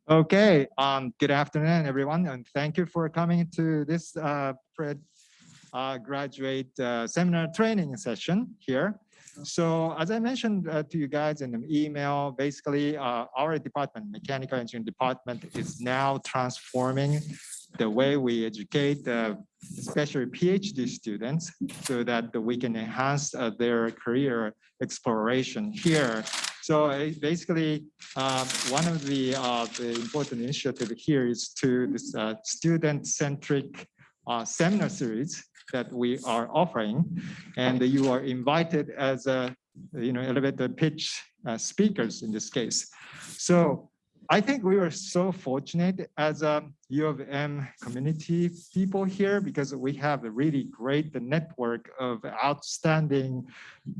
Okay, good afternoon, everyone, and thank you for coming to this graduate seminar training session here. So as I mentioned to you guys in the email, basically our department, mechanical engineering department, is now transforming the way we educate especially PhD students so that we can enhance their career exploration here. So basically, one of the important initiative here is to this student-centric seminar series that we are offering, and you are invited as elevator pitch speakers in this case. So I think we are so fortunate as a U of M community people here because we have a really great network of outstanding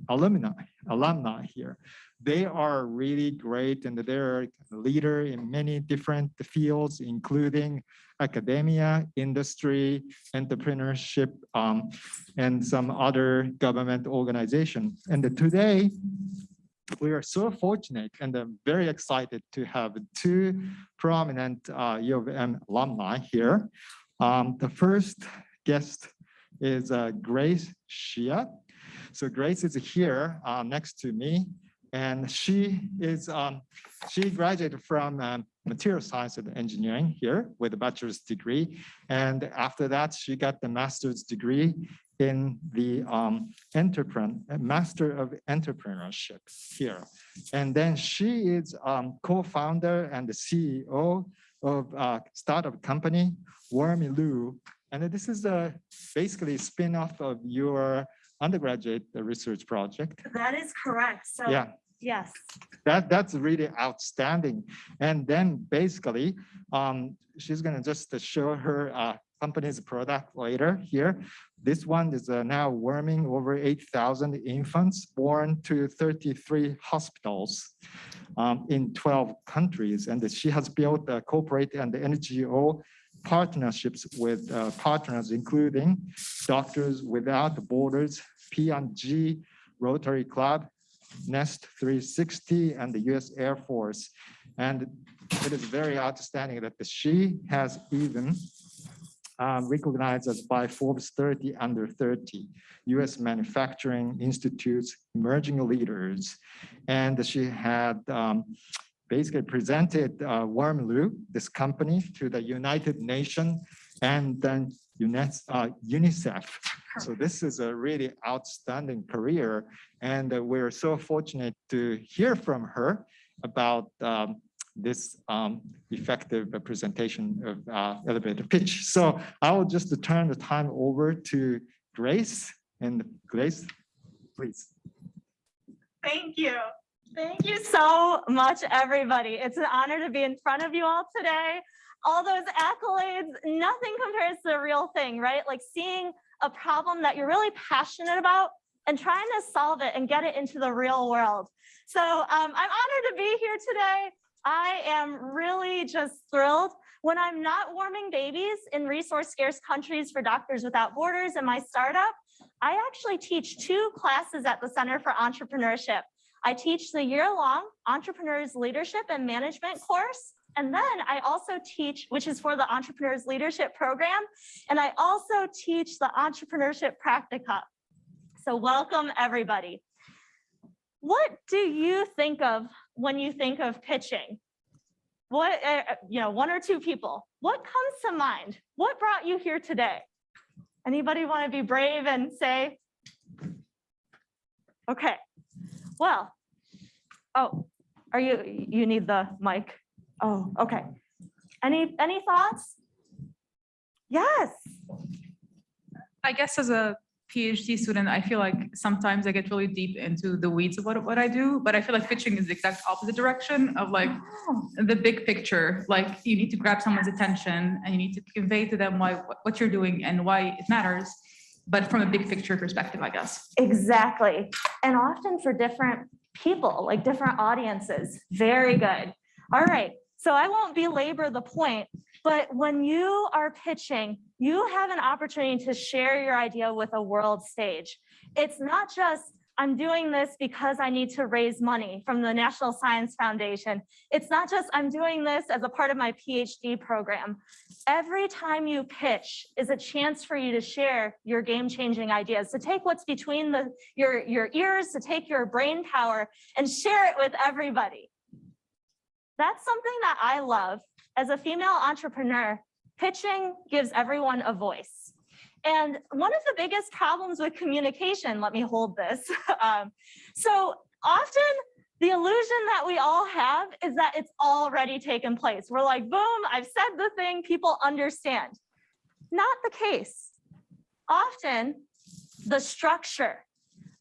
alumni here. They are really great and they're a leader in many different fields, including academia, industry, entrepreneurship, and some other government organization. And today, we are so fortunate and I'm very excited to have two prominent U of M alumni here. The first guest is Grace Shia. So Grace is here next to me, and she graduated from material science and engineering here with a bachelor's degree, and after that she got the master's degree in the Master of Entrepreneurship here. And then she is co-founder and the CEO of a startup company, Wormiloo. And this is basically a spin-off of your undergraduate research project. That is correct. So yeah. Yes. That's really outstanding. And then basically, she's gonna just show her company's product later here. This one is now warming over 8,000 infants born to 33 hospitals in 12 countries. And she has built corporate and NGO partnerships with partners, including Doctors Without Borders, P&G, Rotary Club, Nest 360, and the US Air Force. And it is very outstanding that she has even recognized as by Forbes 30 under 30 US Manufacturing Institute's emerging leaders. And she had basically presented Wormiloo, this company, to the United Nations and then UNICEF. So this is a really outstanding career, and we're so fortunate to hear from her about this effective presentation of elevator pitch. So I will just turn the time over to Grace. And Grace, please. Thank you. Thank you so much, everybody. It's an honor to be in front of you all today. All those accolades, nothing compares to the real thing, right? Like seeing a problem that you're really passionate about and trying to solve it and get it into the real world. So I'm honored to be here today. I am really just thrilled. When I'm not warming babies in resource-scarce countries for Doctors Without Borders in my startup, I actually teach 2 classes at the Center for Entrepreneurship. I teach the year-long Entrepreneurs Leadership and Management course, and then I also teach, which is for the Entrepreneurs Leadership Program, and I also teach the Entrepreneurship Practica. So welcome, everybody. What do you think of when you think of pitching? What, 1 or 2 people, what comes to mind? What brought you here today? Anybody want to be brave and say? Okay, well, oh, you need the mic? Oh, okay. Any thoughts? Yes. I guess as a PhD student, I feel like sometimes I get really deep into the weeds of what I do, but I feel like pitching is the exact opposite direction of like the big picture. Like you need to grab someone's attention and you need to convey to them what you're doing and why it matters, but from a big picture perspective, I guess. Exactly. And often for different people, like different audiences. Very good. All right. So I won't belabor the point, but when you are pitching, you have an opportunity to share your idea with a world stage. It's not just I'm doing this because I need to raise money from the National Science Foundation. It's not just I'm doing this as a part of my PhD program. Every time you pitch is a chance for you to share your game-changing ideas, to take what's between your ears, to take your brain power and share it with everybody. That's something that I love. As a female entrepreneur, pitching gives everyone a voice. And one of the biggest problems with communication, let me hold this. So often the illusion that we all have is that it's already taken place. We're like, boom, I've said the thing, people understand. Not the case. Often the structure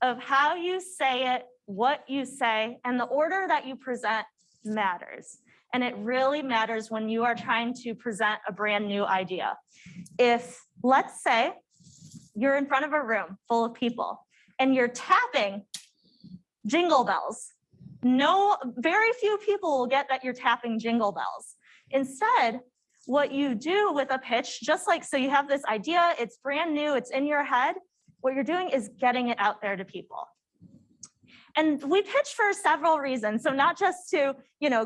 of how you say it, what you say, and the order that you present matters. And it really matters when you are trying to present a brand new idea. If, let's say, you're in front of a room full of people and you're tapping jingle bells, very few people will get that you're tapping jingle bells. Instead, what you do with a pitch, just like, so you have this idea, it's brand new, it's in your head, what you're doing is getting it out there to people. And we pitch for several reasons. So not just to,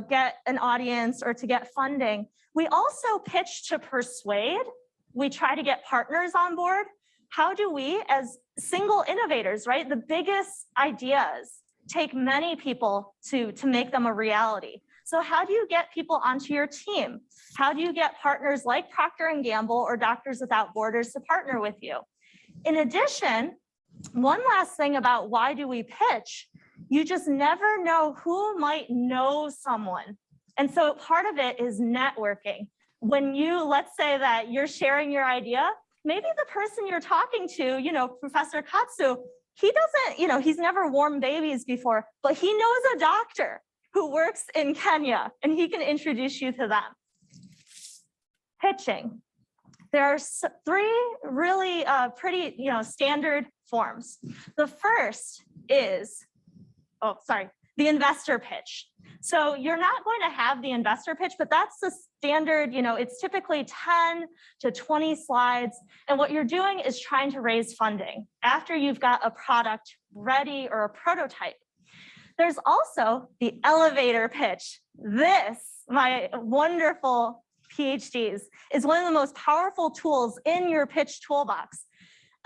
get an audience or to get funding. We also pitch to persuade. We try to get partners on board. How do we, as single innovators, right? The biggest ideas take many people to make them a reality. So how do you get people onto your team? How do you get partners like Procter & Gamble or Doctors Without Borders to partner with you? In addition, one last thing about why do we pitch? You just never know who might know someone. And so part of it is networking. When let's say that you're sharing your idea, maybe the person you're talking to, Professor Katsu, he doesn't, he's never warmed babies before, but he knows a doctor who works in Kenya and he can introduce you to them. Pitching. There are three really pretty, standard forms. The first is, the investor pitch. So you're not going to have the investor pitch, but that's the standard, it's typically 10 to 20 slides. And what you're doing is trying to raise funding after you've got a product ready or a prototype. There's also the elevator pitch. This, my wonderful PhDs, is one of the most powerful tools in your pitch toolbox.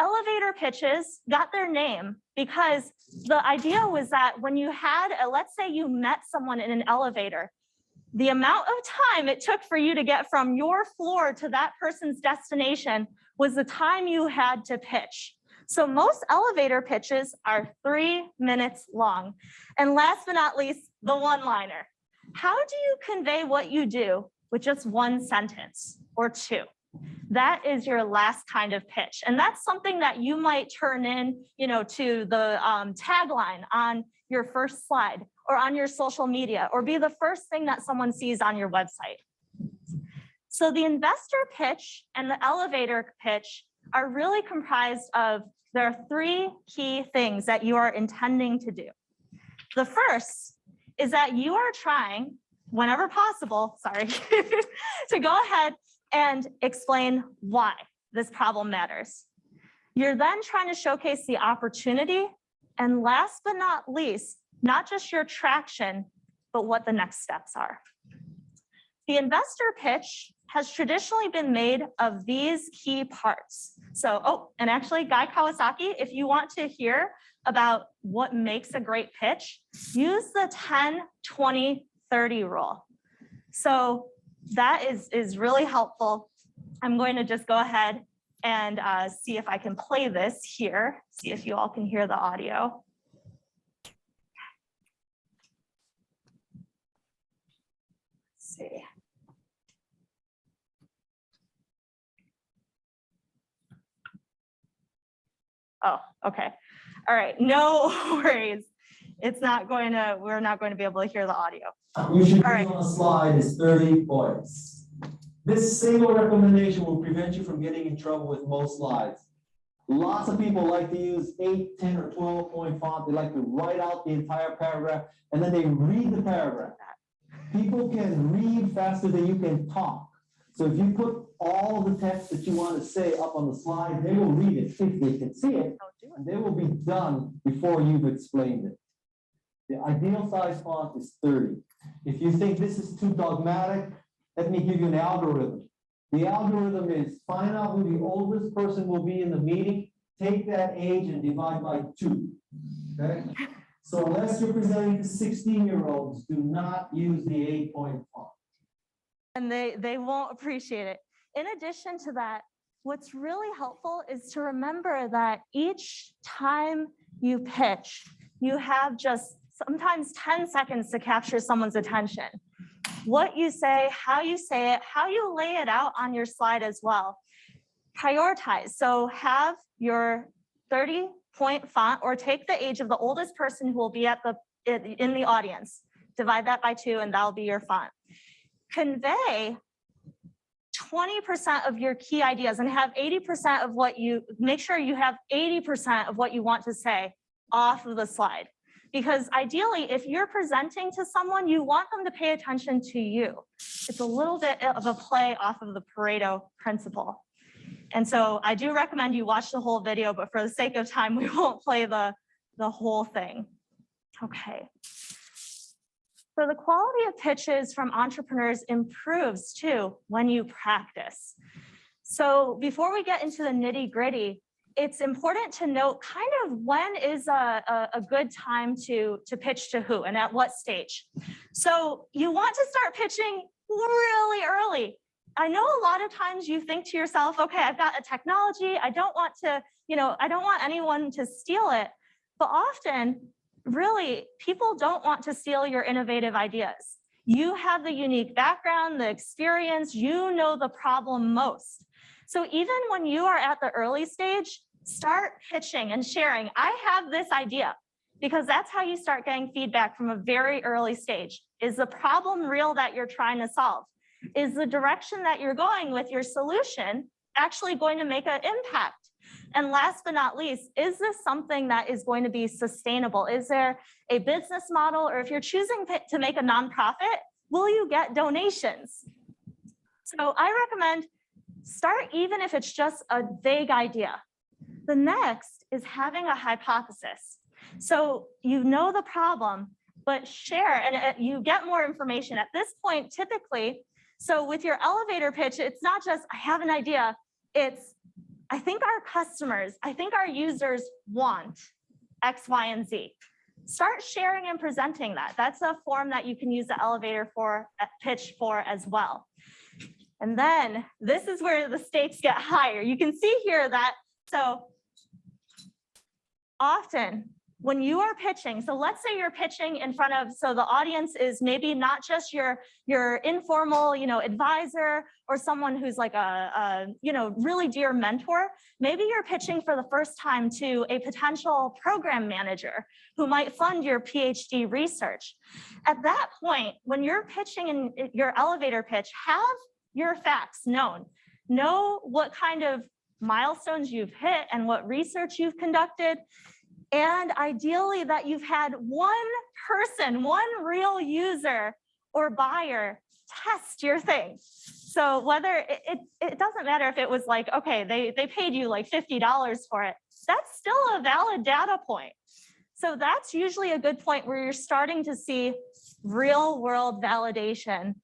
Elevator pitches got their name because the idea was that when you had, let's say you met someone in an elevator, the amount of time it took for you to get from your floor to that person's destination was the time you had to pitch. So most elevator pitches are 3 minutes long. And last but not least, the one-liner. How do you convey what you do with just one sentence or two? That is your last kind of pitch. And that's something that you might turn in, to the tagline on your first slide or on your social media, or be the first thing that someone sees on your website. So the investor pitch and the elevator pitch are really comprised of, there are three key things that you are intending to do. The first is that you are trying, whenever possible, to go ahead and explain why this problem matters. You're then trying to showcase the opportunity, and last but not least, not just your traction, but what the next steps are. The investor pitch has traditionally been made of these key parts. So, and actually, Guy Kawasaki, if you want to hear about what makes a great pitch, use the 10-20-30 rule. So that is really helpful. I'm going to just go ahead and see if I can play this here, see if you all can hear the audio. Let's see. Oh, okay. All right, no worries. We're not going to be able to hear the audio. You should be on a slide is 30 points. This single recommendation will prevent you from getting in trouble with most slides. Lots of people like to use 8, 10, or 12-point font. They like to write out the entire paragraph, and then they read the paragraph. People can read faster than you can talk. So if you put all the text that you want to say up on the slide, they will read it if they can see it, and they will be done before you've explained it. The ideal size font is 30. If you think this is too dogmatic, let me give you an algorithm. The algorithm is find out who the oldest person will be in the meeting, take that age and divide by 2. Okay? So unless you're presenting to 16-year-olds, do not use the 8-point font. And they won't appreciate it. In addition to that, what's really helpful is to remember that each time you pitch, you have just sometimes 10 seconds to capture someone's attention. What you say, how you say it, how you lay it out on your slide as well. Prioritize. So have your 30-point font, or take the age of the oldest person who will be in the audience. Divide that by 2 and that'll be your font. Convey 20% of your key ideas and have 80% of what you, make sure you have 80% of what you want to say off of the slide. Because ideally, if you're presenting to someone, you want them to pay attention to you. It's a little bit of a play off of the Pareto principle. And so I do recommend you watch the whole video, but for the sake of time, we won't play the whole thing. Okay. So the quality of pitches from entrepreneurs improves too when you practice. So before we get into the nitty-gritty, it's important to note kind of when is a good time to pitch to who and at what stage. So you want to start pitching really early. I know a lot of times you think to yourself, okay, I've got a technology. I don't want to, I don't want anyone to steal it. But often, really, people don't want to steal your innovative ideas. You have the unique background, the experience, you know the problem most. So even when you are at the early stage, start pitching and sharing. I have this idea, because that's how you start getting feedback from a very early stage. Is the problem real that you're trying to solve? Is the direction that you're going with your solution actually going to make an impact? And last but not least, is this something that is going to be sustainable? Is there a business model? Or if you're choosing to make a nonprofit, will you get donations? So I recommend start even if it's just a vague idea. The next is having a hypothesis. So you know the problem, but share and you get more information. At this point, typically, so with your elevator pitch, it's not just, I have an idea. It's, I think our customers, I think our users want X, Y, and Z. Start sharing and presenting that. That's a form that you can use the elevator pitch for as well. And then this is where the stakes get higher. You can see here that, so often when you are pitching, so let's say you're pitching in front of, so the audience is maybe not just your informal, advisor or someone who's like a really dear mentor. Maybe you're pitching for the first time to a potential program manager who might fund your PhD research. At that point, when you're pitching in your elevator pitch, have your facts known. Know what kind of milestones you've hit and what research you've conducted. And ideally that you've had one person, one real user or buyer test your thing. So whether it doesn't matter if it was like, okay, they paid you like $50 for it, that's still a valid data point. So that's usually a good point where you're starting to see real world validation.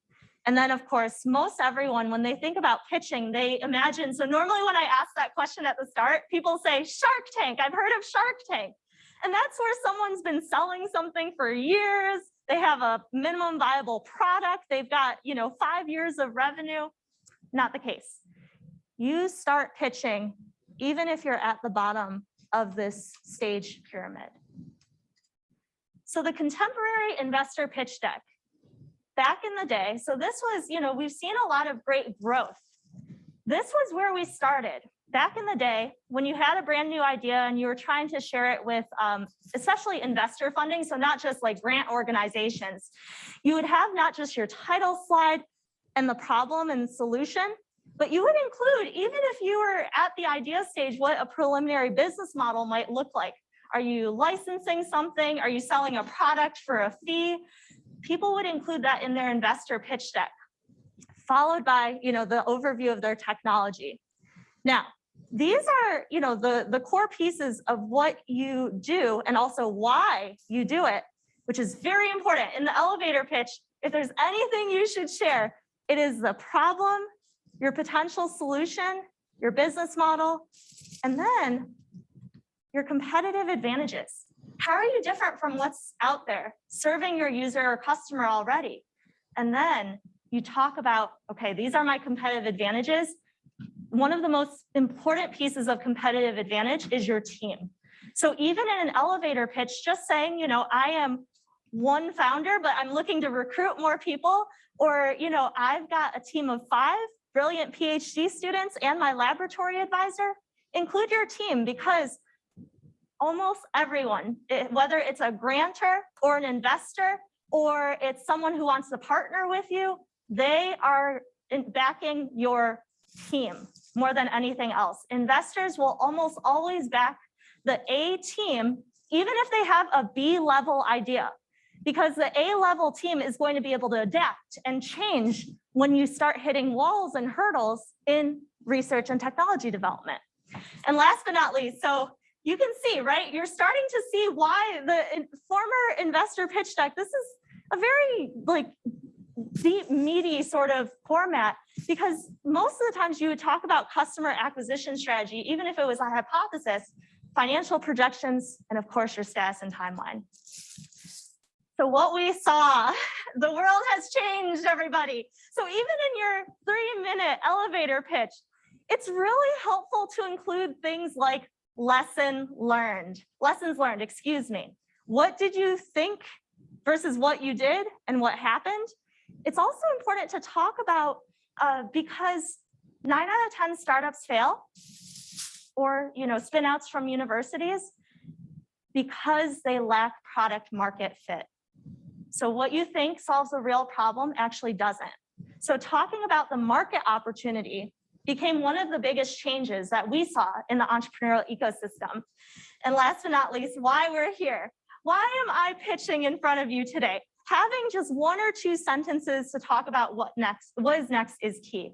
And then of course, most everyone, when they think about pitching, they imagine, so normally when I ask that question at the start, people say Shark Tank, I've heard of Shark Tank. And that's where someone's been selling something for years. They have a minimum viable product. They've got, 5 years of revenue. Not the case. You start pitching, even if you're at the bottom of this stage pyramid. So the contemporary investor pitch deck. Back in the day, so this was, we've seen a lot of great growth. This was where we started. Back in the day, when you had a brand new idea and you were trying to share it with especially investor funding, so not just like grant organizations, you would have not just your title slide and the problem and solution, but you would include, even if you were at the idea stage, what a preliminary business model might look like. Are you licensing something? Are you selling a product for a fee? People would include that in their investor pitch deck. followed by, the overview of their technology. Now, these are, the core pieces of what you do and also why you do it, which is very important. In the elevator pitch, if there's anything you should share, it is the problem, your potential solution, your business model, and then your competitive advantages. How are you different from what's out there, serving your user or customer already? And then you talk about, okay, these are my competitive advantages. One of the most important pieces of competitive advantage is your team. So even in an elevator pitch, just saying, I am one founder, but I'm looking to recruit more people, or, I've got a team of 5 brilliant PhD students and my laboratory advisor, include your team, because almost everyone, whether it's a grantor or an investor, or it's someone who wants to partner with you, they are backing your team more than anything else. Investors will almost always back the A team, even if they have a B level idea, because the A level team is going to be able to adapt and change when you start hitting walls and hurdles in research and technology development. And last but not least, so you can see, right? You're starting to see why the former investor pitch deck, this is a very deep, meaty sort of format, because most of the times you would talk about customer acquisition strategy, even if it was a hypothesis, financial projections, and of course your status and timeline. So what we saw, the world has changed, everybody. So even in your 3-minute elevator pitch, it's really helpful to include things like lessons learned, excuse me. What did you think versus what you did and what happened? It's also important to talk about because 9 out of 10 startups fail, or spin outs from universities, because they lack product market fit. So what you think solves a real problem actually doesn't. So talking about the market opportunity became one of the biggest changes that we saw in the entrepreneurial ecosystem. And last but not least, why we're here. Why am I pitching in front of you today? Having just 1 or 2 sentences to talk about what is next is key.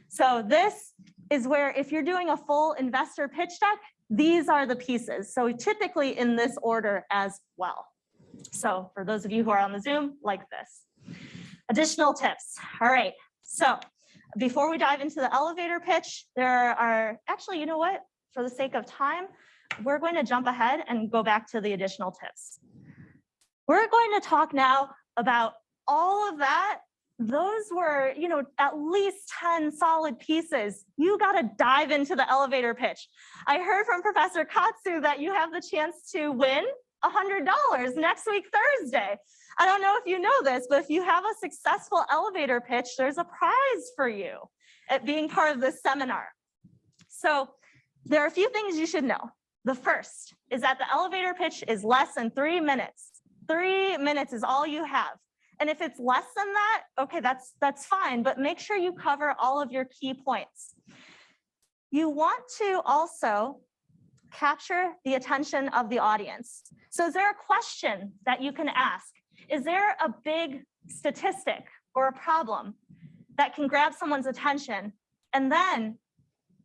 So this is where, if you're doing a full investor pitch deck, these are the pieces. So typically in this order as well. So for those of you who are on the Zoom, like this. Additional tips. All right. So before we dive into the elevator pitch, there are actually, you know what? For the sake of time, we're going to jump ahead and go back to the additional tips. We're going to talk now about all of that. Those were, at least 10 solid pieces. You got to dive into the elevator pitch. I heard from Professor Katsu that you have the chance to win $100 next week, Thursday. I don't know if you know this, but if you have a successful elevator pitch, there's a prize for you at being part of this seminar. So there are a few things you should know. The first is that the elevator pitch is less than 3 minutes. 3 minutes is all you have. And if it's less than that, okay, that's fine, but make sure you cover all of your key points. You want to also capture the attention of the audience. So is there a question that you can ask? Is there a big statistic or a problem that can grab someone's attention? And then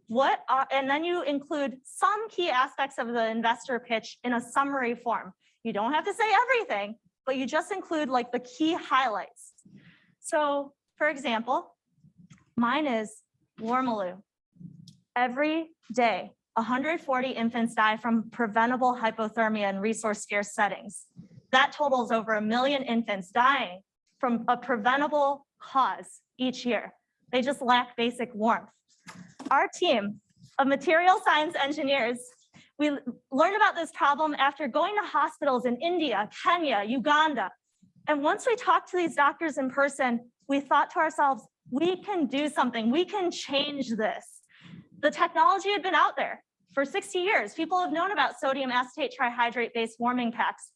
you include some key aspects of the investor pitch in a summary form. You don't have to say everything, but you just include the key highlights. So for example, mine is Warmaloo. Every day, 140 infants die from preventable hypothermia in resource-scarce settings. That totals over 1 million infants dying from a preventable cause each year. They just lack basic warmth. Our team of material science engineers, we learned about this problem after going to hospitals in India, Kenya, Uganda. And once we talked to these doctors in person, we thought to ourselves, we can do something. We can change this. The technology had been out there for 60 years. People have known about sodium acetate trihydrate-based warming packs.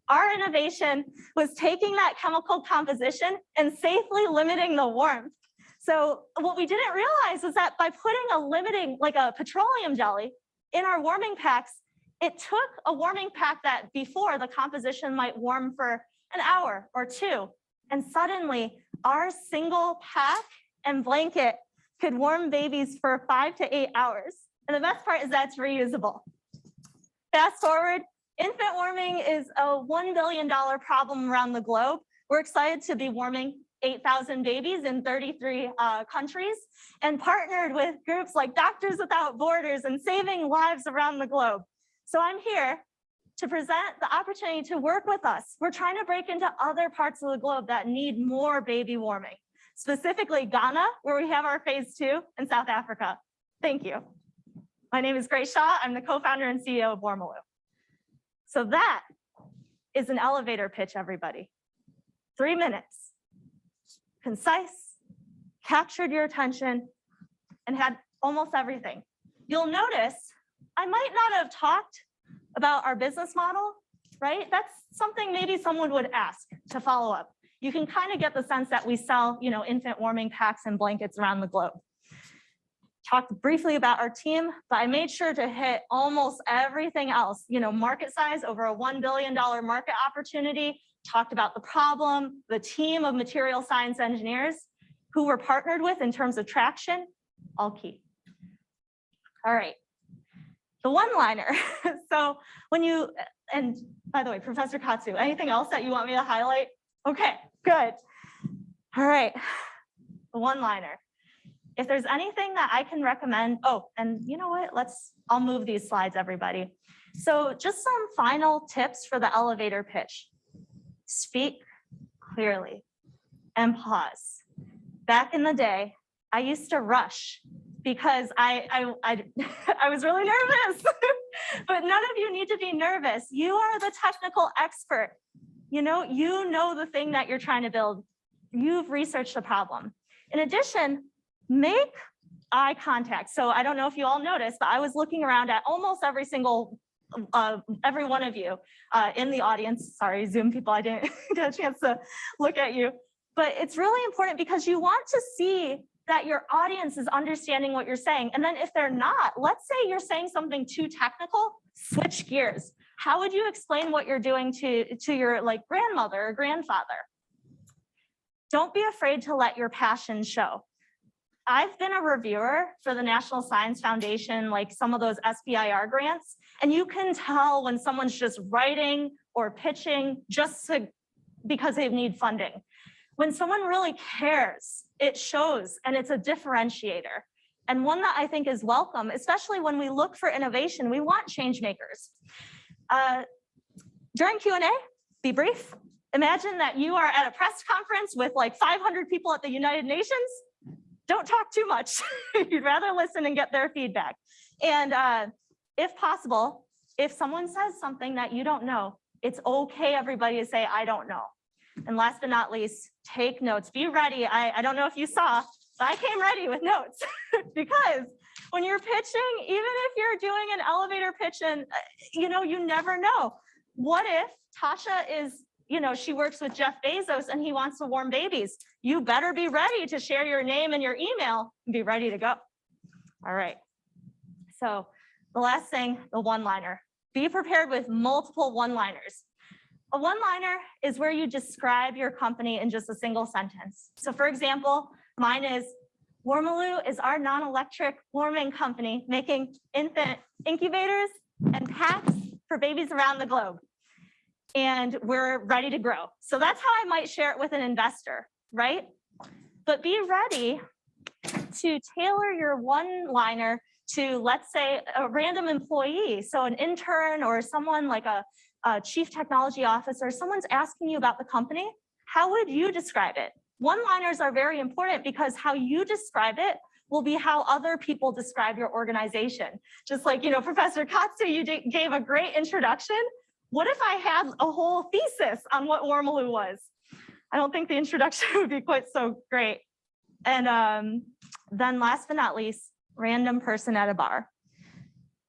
Our innovation was taking that chemical composition and safely limiting the warmth. So what we didn't realize was that by putting a petroleum jelly in our warming packs, it took a warming pack that before the composition might warm for an hour or 2. And suddenly our single pack and blanket could warm babies for 5 to 8 hours. And the best part is that it's reusable. Fast forward, infant warming is a $1 billion problem around the globe. We're excited to be warming 8,000 babies in 33 countries and partnered with groups like Doctors Without Borders and saving lives around the globe. So I'm here to present the opportunity to work with us. We're trying to break into other parts of the globe that need more baby warming, specifically Ghana, where we have our phase 2, and South Africa. Thank you. My name is Grace Shaw. I'm the co-founder and CEO of Warmaloo. So that is an elevator pitch, everybody. 3 minutes, concise, captured your attention, and had almost everything. You'll notice I might not have talked about our business model, right? That's something maybe someone would ask to follow up. You can kind of get the sense that we sell, infant warming packs and blankets around the globe. Talked briefly about our team, but I made sure to hit almost everything else. Market size, over a $1 billion market opportunity. Talked about the problem, the team of material science engineers who we're partnered with in terms of traction, all key. All right, the one-liner. So and by the way, Professor Katsu, anything else that you want me to highlight? Okay, good. All right, the one-liner. If there's anything that I can recommend, and you know what, I'll move these slides, everybody. So just some final tips for the elevator pitch. Speak clearly and pause. Back in the day, I used to rush because I was really nervous, but none of you need to be nervous. You are the technical expert. You know the thing that you're trying to build. You've researched the problem. In addition, make eye contact. So I don't know if you all noticed, but I was looking around at almost every one of you in the audience. Sorry, Zoom people, I didn't get a chance to look at you. But it's really important because you want to see that your audience is understanding what you're saying. And then if they're not, let's say you're saying something too technical, switch gears. How would you explain what you're doing to your grandmother or grandfather? Don't be afraid to let your passion show. I've been a reviewer for the National Science Foundation, some of those SBIR grants, and you can tell when someone's just writing or pitching because they need funding. When someone really cares, it shows, and it's a differentiator. And one that I think is welcome, especially when we look for innovation, we want change makers. During Q&A, be brief. Imagine that you are at a press conference with 500 people at the United Nations. Don't talk too much. You'd rather listen and get their feedback. And if possible, if someone says something that you don't know, it's okay, everybody, to say, I don't know. And last but not least, take notes. Be ready. I don't know if you saw, but I came ready with notes because when you're pitching, even if you're doing an elevator pitch and, you never know. What if Tasha is, she works with Jeff Bezos and he wants to warm babies. You better be ready to share your name and your email and be ready to go. All right. So the last thing, the one-liner. Be prepared with multiple one-liners. A one-liner is where you describe your company in just a single sentence. So for example, mine is, Warmaloo is our non-electric warming company making infant incubators and packs for babies around the globe. And we're ready to grow. So that's how I might share it with an investor, right? But be ready to tailor your one-liner to, let's say, a random employee. So an intern or someone like a chief technology officer, someone's asking you about the company. How would you describe it? One-liners are very important because how you describe it will be how other people describe your organization. Just like, Professor Katsu, you gave a great introduction. What if I had a whole thesis on what Warmaloo was? I don't think the introduction would be quite so great. And then last but not least, random person at a bar.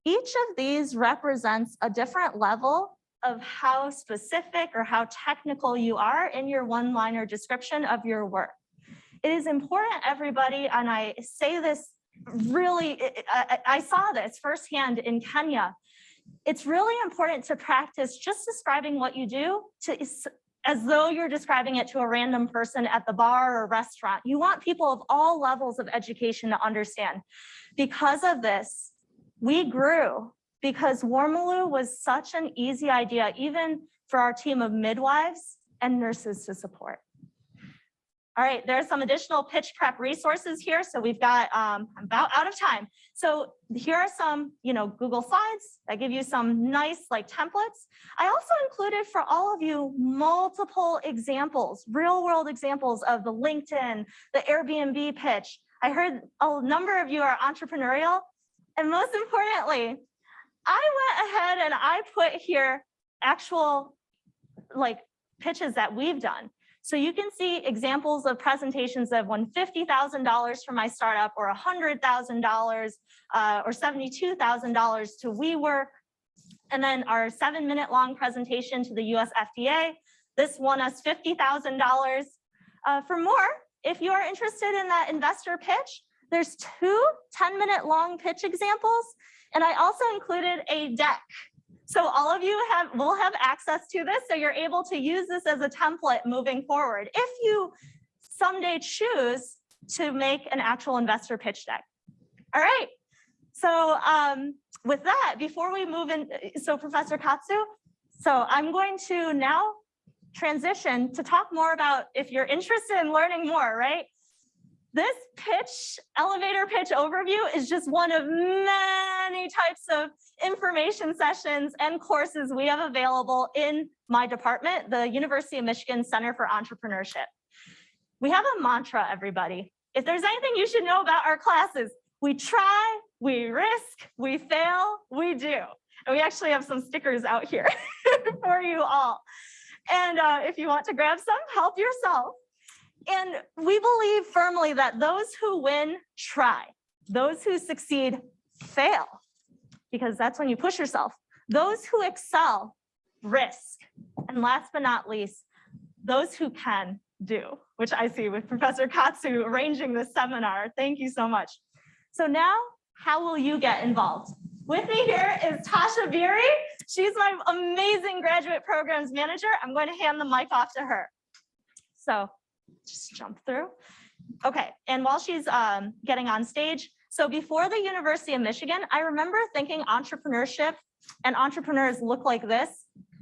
Each of these represents a different level of how specific or how technical you are in your one-liner description of your work. It is important, everybody, and I say this really, I saw this firsthand in Kenya. It's really important to practice just describing what you do as though you're describing it to a random person at the bar or restaurant. You want people of all levels of education to understand. Because of this, we grew because Warmaloo was such an easy idea, even for our team of midwives and nurses to support. All right, there's some additional pitch prep resources here. So we've got, I'm about out of time. So here are some, Google Slides that give you some nice templates. I also included for all of you multiple examples, real world examples of the LinkedIn, the Airbnb pitch. I heard a number of you are entrepreneurial. And most importantly, I went ahead and I put here actual pitches that we've done. So you can see examples of presentations that have won $50,000 from my startup, or $100,000, or $72,000 to WeWork. And then our 7-minute long presentation to the US FDA. This won us $50,000. For more, if you are interested in that investor pitch, there's 2 10-minute long pitch examples. And I also included a deck. So all of you will have access to this, so you're able to use this as a template moving forward if you someday choose to make an actual investor pitch deck. All right, so with that, before we move in, so Professor Katsu, so I'm going to now transition to talk more about, if you're interested in learning more, right? This elevator pitch overview is just one of many types of information sessions and courses we have available in my department, the University of Michigan Center for Entrepreneurship. We have a mantra, everybody. If there's anything you should know about our classes, we try, we risk, we fail, we do. And we actually have some stickers out here for you all. And if you want to grab some, help yourself. And we believe firmly that those who win, try. Those who succeed, fail. Because that's when you push yourself. Those who excel, risk. And last but not least, those who can do, which I see with Professor Katsu arranging this seminar. Thank you so much. So now, how will you get involved? With me here is Tasha Beery. She's my amazing graduate programs manager. I'm going to hand the mic off to her. So just jump through. Okay, and while she's getting on stage, so before the University of Michigan, I remember thinking entrepreneurship and entrepreneurs look like this.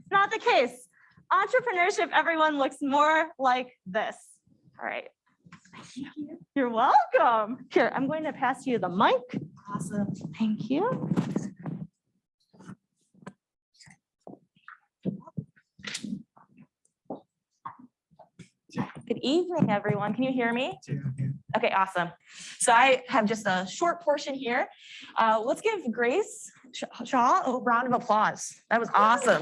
Not the case. Entrepreneurship, everyone, looks more like this. All right. You're welcome. Here, I'm going to pass you the mic. Awesome. Thank you. Good evening, everyone. Can you hear me? Okay, awesome. So I have just a short portion here. Let's give Grace Shaw a round of applause. That was awesome.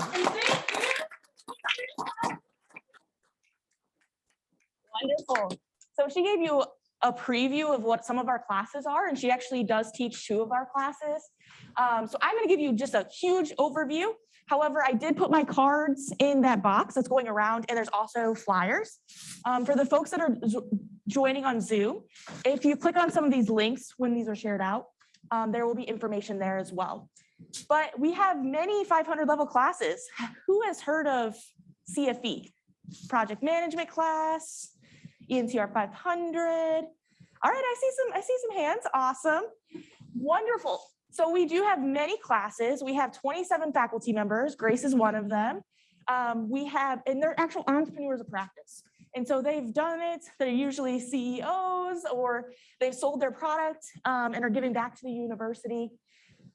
Wonderful. So she gave you a preview of what some of our classes are, and she actually does teach 2 of our classes. So I'm going to give you just a huge overview. However, I did put my cards in that box that's going around, and there's also flyers. For the folks that are joining on Zoom, if you click on some of these links when these are shared out, there will be information there as well. But we have many 500 level classes. Who has heard of CFE? Project management class, ENTR 500. All right, I see some hands. Awesome. Wonderful. So we do have many classes. We have 27 faculty members. Grace is one of them. And they're actual entrepreneurs of practice. And so they've done it. They're usually CEOs, or they've sold their product and are giving back to the university.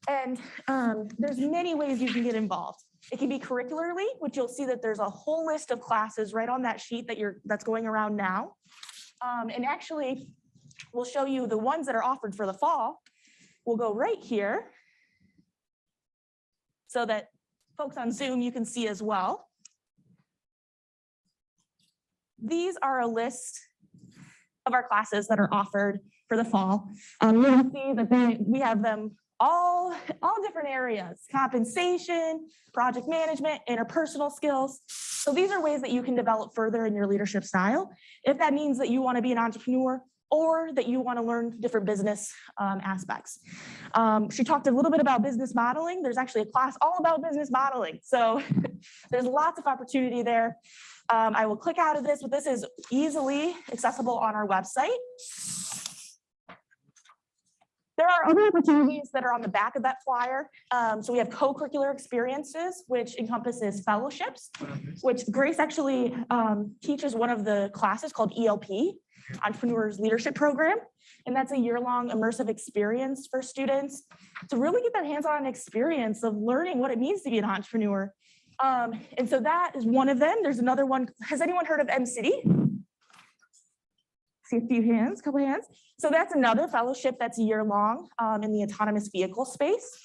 And there's many ways you can get involved. It can be curricularly, which you'll see that there's a whole list of classes right on that sheet that's going around now. And actually, we'll show you the ones that are offered for the fall. We'll go right here so that folks on Zoom, you can see as well. These are a list of our classes that are offered for the fall. You'll see that we have them all different areas: compensation, project management, interpersonal skills. So these are ways that you can develop further in your leadership style. If that means that you want to be an entrepreneur, or that you want to learn different business aspects. She talked a little bit about business modeling. There's actually a class all about business modeling. So there's lots of opportunity there. I will click out of this, but this is easily accessible on our website. There are other opportunities that are on the back of that flyer. So we have co-curricular experiences, which encompasses fellowships, which Grace actually teaches one of the classes called ELP, Entrepreneurs Leadership Program. And that's a year-long immersive experience for students to really get their hands-on experience of learning what it means to be an entrepreneur. And so that is one of them. There's another one. Has anyone heard of M-City? See a few hands, couple hands. So that's another fellowship that's year-long in the autonomous vehicle space.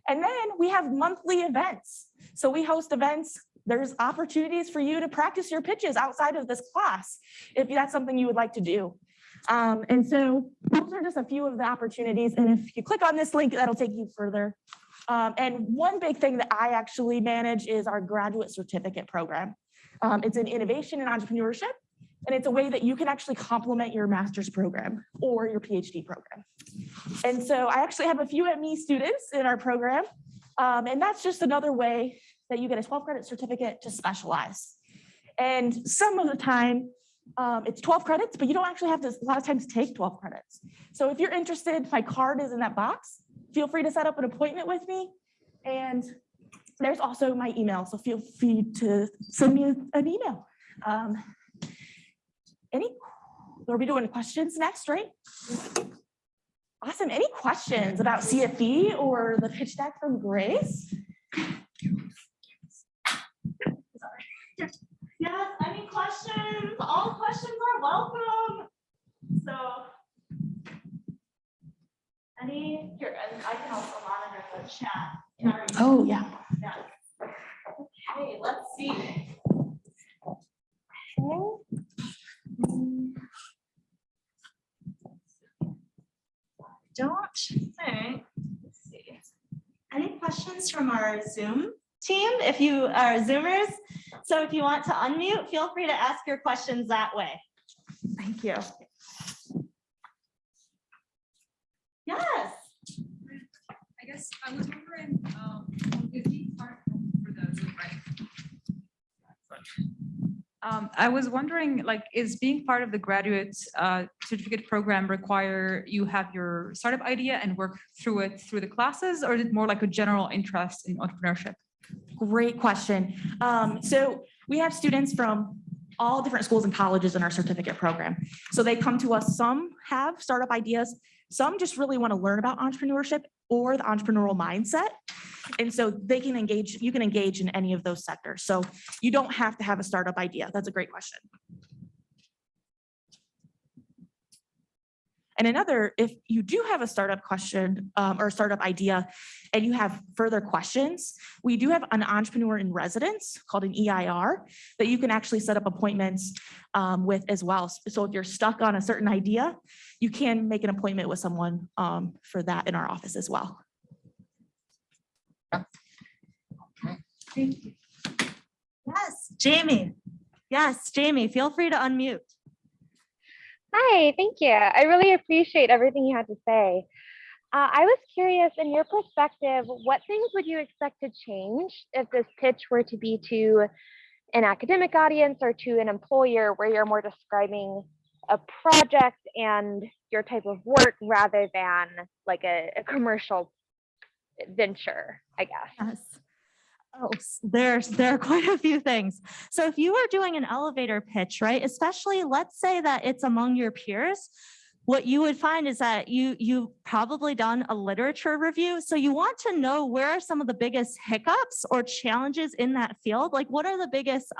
And then we have monthly events. So we host events. There's opportunities for you to practice your pitches outside of this class, if that's something you would like to do. And so those are just a few of the opportunities. And if you click on this link, that'll take you further. And one big thing that I actually manage is our graduate certificate program. It's an innovation in entrepreneurship, and it's a way that you can actually complement your master's program or your PhD program. And so I actually have a few ME students in our program, and that's just another way that you get a 12 credit certificate to specialize. And some of the time, it's 12 credits, but you don't actually have to a lot of times take 12 credits. So if you're interested, my card is in that box. Feel free to set up an appointment with me. And there's also my email, so feel free to send me an email. Are we doing questions next, right? Awesome. Any questions about CFE or the pitch deck from Grace? Yes, any questions? All questions are welcome. So, here, and I can also monitor the chat. Oh, yeah. Yeah. Okay, let's see. Don't think, let's see. Any questions from our Zoom team? If you are Zoomers, so if you want to unmute, feel free to ask your questions that way. Thank you. Yes. I guess I was wondering, is being part for the Zoom, right? I was wondering, like, is being part of the graduate certificate program require you have your startup idea and work through it through the classes, or is it more like a general interest in entrepreneurship? Great question. So we have students from all different schools and colleges in our certificate program. So they come to us, some have startup ideas, some just really want to learn about entrepreneurship or the entrepreneurial mindset. And so they can engage, you can engage in any of those sectors. So you don't have to have a startup idea. That's a great question. And another, if you do have a startup question or a startup idea and you have further questions, we do have an entrepreneur in residence called an EIR that you can actually set up appointments with as well. So if you're stuck on a certain idea, you can make an appointment with someone for that in our office as well. Thank you. Yes, Jamie. Yes, Jamie, feel free to unmute. Hi, thank you. I really appreciate everything you had to say. I was curious, in your perspective, what things would you expect to change if this pitch were to be to an academic audience or to an employer where you're more describing a project and your type of work rather than like a commercial venture, I guess? Yes. Oh, there are quite a few things. So if you are doing an elevator pitch, right, especially let's say that it's among your peers, what you would find is that you've probably done a literature review. So you want to know where are some of the biggest hiccups or challenges in that field? Like what are the biggest,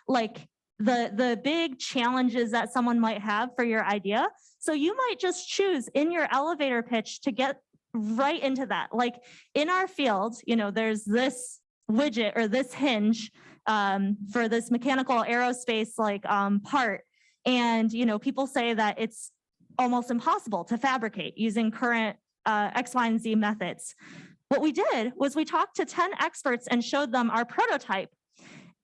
like the big challenges that someone might have for your idea? So you might just choose in your elevator pitch to get right into that. Like in our field, you know, there's this widget or this hinge for this mechanical aerospace like part. And, you know, people say that it's almost impossible to fabricate using current X, Y, and Z methods. What we did was we talked to 10 experts and showed them our prototype.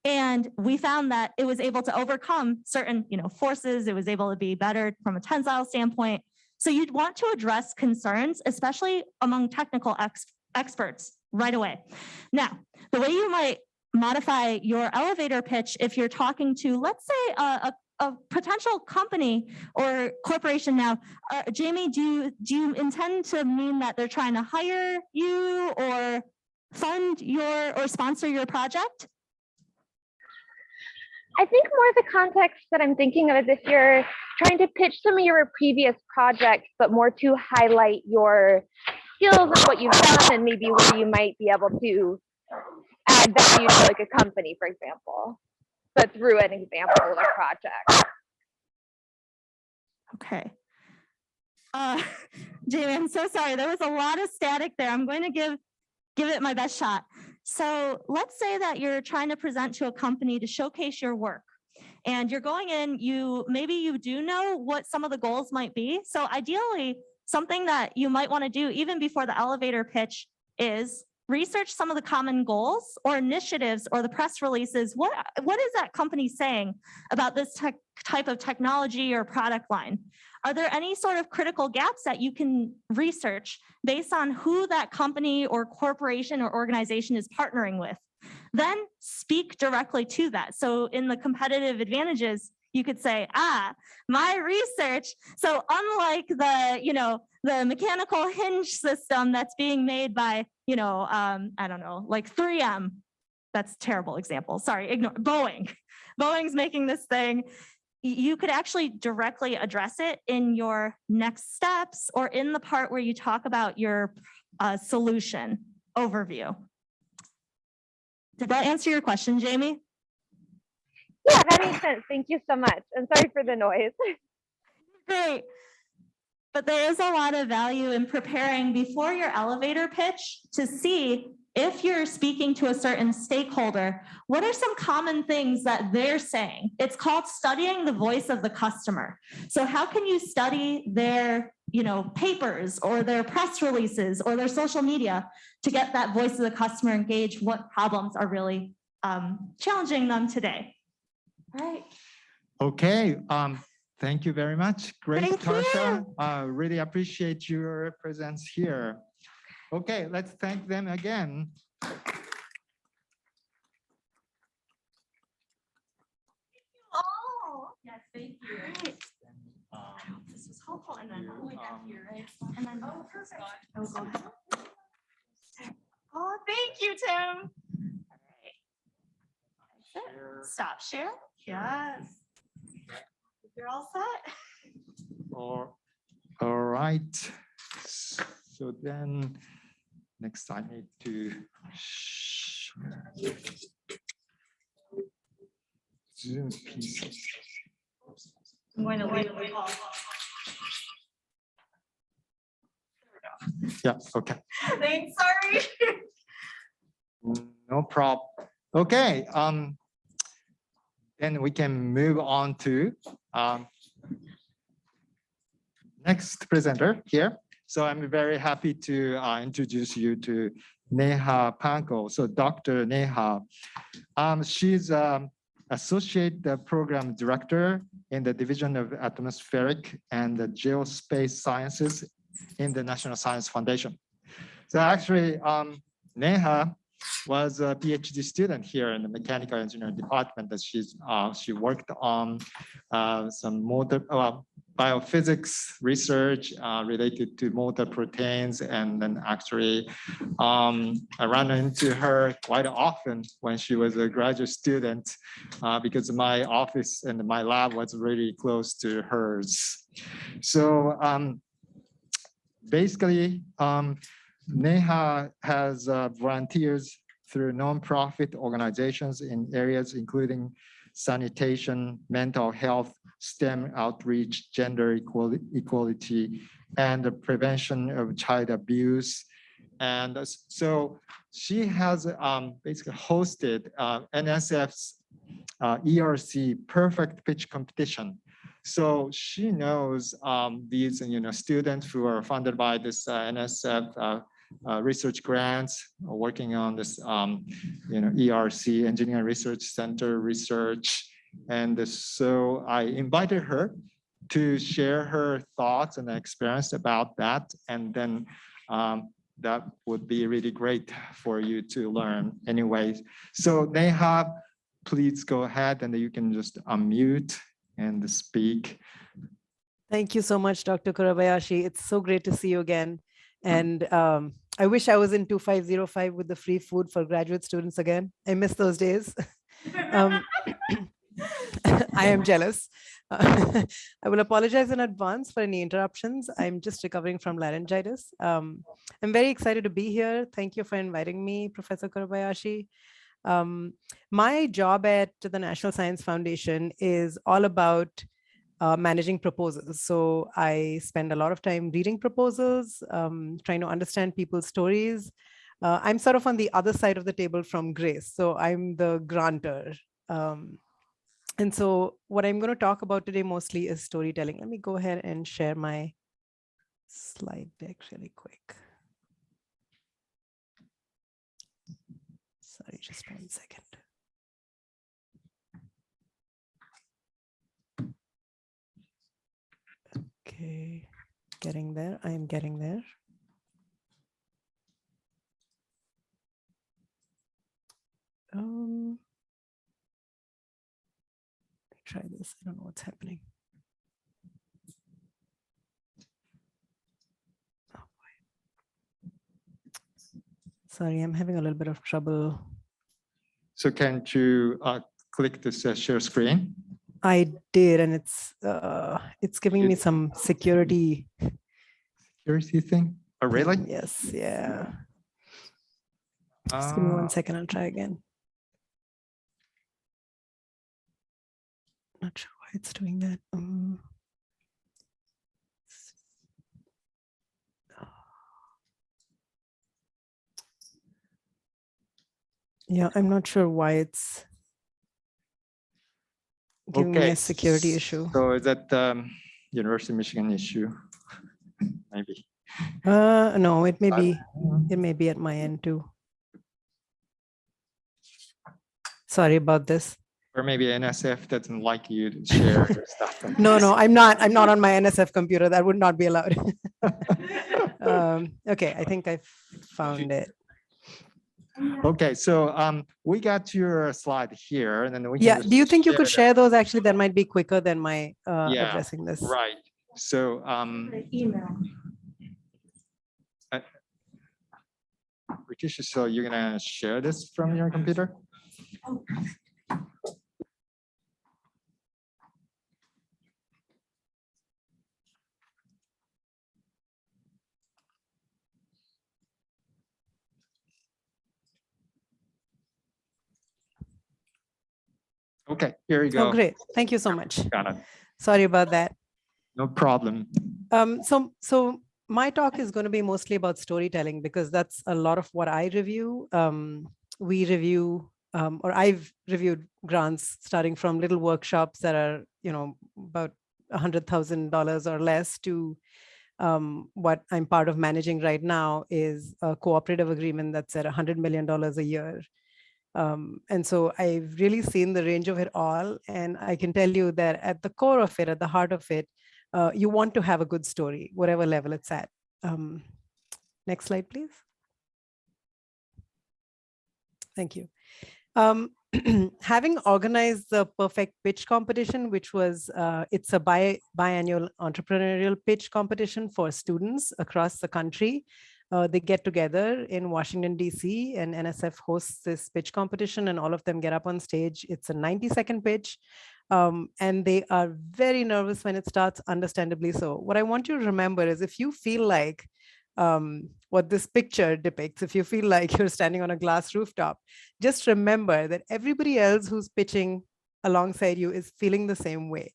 And we found that it was able to overcome certain, you know, forces. It was able to be better from a tensile standpoint. So you'd want to address concerns, especially among technical experts right away. Now, the way you might modify your elevator pitch if you're talking to, let's say, a potential company or corporation. Now, Jamie, do you intend to mean that they're trying to hire you or fund or sponsor your project? I think more the context that I'm thinking of is if you're trying to pitch some of your previous projects, but more to highlight your skills and what you've done and maybe where you might be able to add value to like a company, for example, but through an example of a project. Okay. Jamie, I'm so sorry. There was a lot of static there. I'm going to give it my best shot. So let's say that you're trying to present to a company to showcase your work. And you're going in, maybe you do know what some of the goals might be. So ideally, something that you might want to do even before the elevator pitch is research some of the common goals or initiatives or the press releases. What is that company saying about this type of technology or product line? Are there any sort of critical gaps that you can research based on who that company or corporation or organization is partnering with? Then speak directly to that. So in the competitive advantages, you could say, my research. So unlike the mechanical hinge system that's being made by, I don't know, like 3M. That's a terrible example. Sorry, ignore Boeing. Boeing's making this thing. You could actually directly address it in your next steps or in the part where you talk about your solution overview. Did that answer your question, Jamie? Yeah, that makes sense. Thank you so much. And sorry for the noise. Great. But there is a lot of value in preparing before your elevator pitch to see if you're speaking to a certain stakeholder, what are some common things that they're saying? It's called studying the voice of the customer. So how can you study their papers or their press releases or their social media to get that voice of the customer engaged? What problems are really challenging them today? All right. Okay. Thank you very much. Great, Thank Tarsha. Really appreciate your presence here. Okay, let's thank them again. Oh, yes, thank you. Right. I hope this was helpful. And then here, right? And then perfect. Oh, go ahead. Oh, thank you, Tim. All right. Stop share. Yes. You're all set. All right. So then next I need to share Zoom PC. I'm going to leave the call. Yeah, okay. Thanks, sorry. No problem. Okay. Then we can move on to next presenter here. So I'm very happy to introduce you to Neha Pankow. So Dr. Neha, she's Associate Program Director in the Division of Atmospheric and Geospace Sciences in the National Science Foundation. So actually, Neha was a PhD student here in the mechanical engineering department that she worked on some motor biophysics research related to motor proteins, and then actually I ran into her quite often when she was a graduate student because my office and my lab was really close to hers. So basically, Neha has volunteers through nonprofit organizations in areas including sanitation, mental health, STEM outreach, gender equality, and the prevention of child abuse. And so she has basically hosted NSF's ERC Perfect Pitch Competition. So she knows these students who are funded by this NSF research grants, working on this ERC, Engineering Research Center research. And so I invited her to share her thoughts and experience about that. And then that would be really great for you to learn anyways. So Neha, please go ahead and you can just unmute and speak. Thank you so much, Dr. Kurabayashi. It's so great to see you again. And I wish I was in 2505 with the free food for graduate students again. I miss those days. I am jealous. I will apologize in advance for any interruptions. I'm just recovering from laryngitis. I'm very excited to be here. Thank you for inviting me, Professor Kurabayashi. My job at the National Science Foundation is all about managing proposals. So I spend a lot of time reading proposals, trying to understand people's stories. I'm sort of on the other side of the table from Grace. So I'm the grantor. And so what I'm going to talk about today mostly is storytelling. Let me go ahead and share my slide deck really quick. Sorry, just 1 second. Okay, getting there. I am getting there. Let me try this. I don't know what's happening. Oh, boy. Sorry, I'm having a little bit of trouble. So can't you click this share screen? I did, and it's giving me some security. Security thing? Oh, really? Yes, yeah. Just give me 1 second, I'll try again. Not sure why it's doing that. Yeah, I'm not sure why it's giving me a security issue. So is that University of Michigan issue? Maybe. No, it may be at my end too. Sorry about this. Or maybe NSF doesn't like you to share your stuff. No, I'm not on my NSF computer. That would not be allowed. Okay, I think I found it. Okay, so we got your slide here, and then we can Yeah, just do you think you could them. share those? Actually, that might be quicker than my addressing this. Right. So Email. Rikishi, so you're gonna share this from your computer? Okay, here you go. Oh, great. Thank you so much. Got it. Sorry about that. No problem. So my talk is going to be mostly about storytelling because that's a lot of what I review. We review, or I've reviewed grants starting from little workshops that are, about $100,000 or less to what I'm part of managing right now is a cooperative agreement that's at $100 million a year. And so I've really seen the range of it all. And I can tell you that at the core of it, at the heart of it, you want to have a good story, whatever level it's at. Next slide, please. Thank you. Having organized the perfect pitch competition, which was, it's a biannual entrepreneurial pitch competition for students across the country. They get together in Washington, DC, and NSF hosts this pitch competition, and all of them get up on stage. It's a 90-second pitch, and they are very nervous when it starts, understandably so. What I want you to remember is if you feel like what this picture depicts, if you feel like you're standing on a glass rooftop, just remember that everybody else who's pitching alongside you is feeling the same way.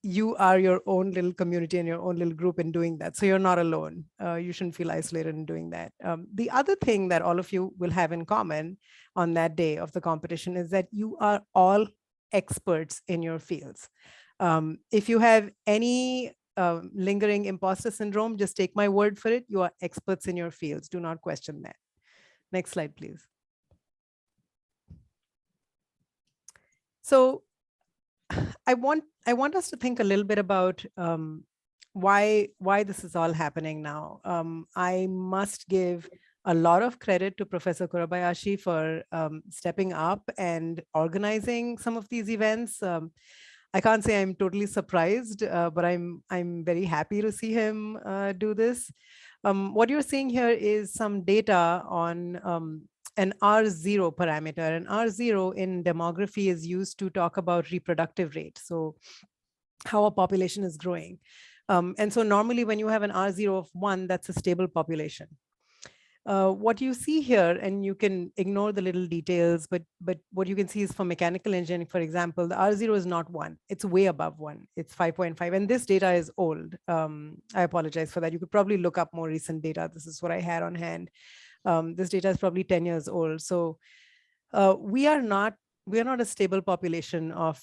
You are your own little community and your own little group in doing that. So you're not alone. You shouldn't feel isolated in doing that. The other thing that all of you will have in common on that day of the competition is that you are all experts in your fields. If you have any lingering imposter syndrome, just take my word for it. You are experts in your fields. Do not question that. Next slide, please. So I want us to think a little bit about why this is all happening now. I must give a lot of credit to Professor Kurabayashi for stepping up and organizing some of these events. I can't say I'm totally surprised, but I'm very happy to see him do this. What you're seeing here is some data on an R0 parameter. And R0 in demography is used to talk about reproductive rate. So how a population is growing. And so normally when you have an R0 of 1, that's a stable population. What you see here, and you can ignore the little details, but what you can see is for mechanical engineering, for example, the R0 is not 1. It's way above 1. It's 5.5. And this data is old. I apologize for that. You could probably look up more recent data. This is what I had on hand. This data is probably 10 years old. So we are not a stable population of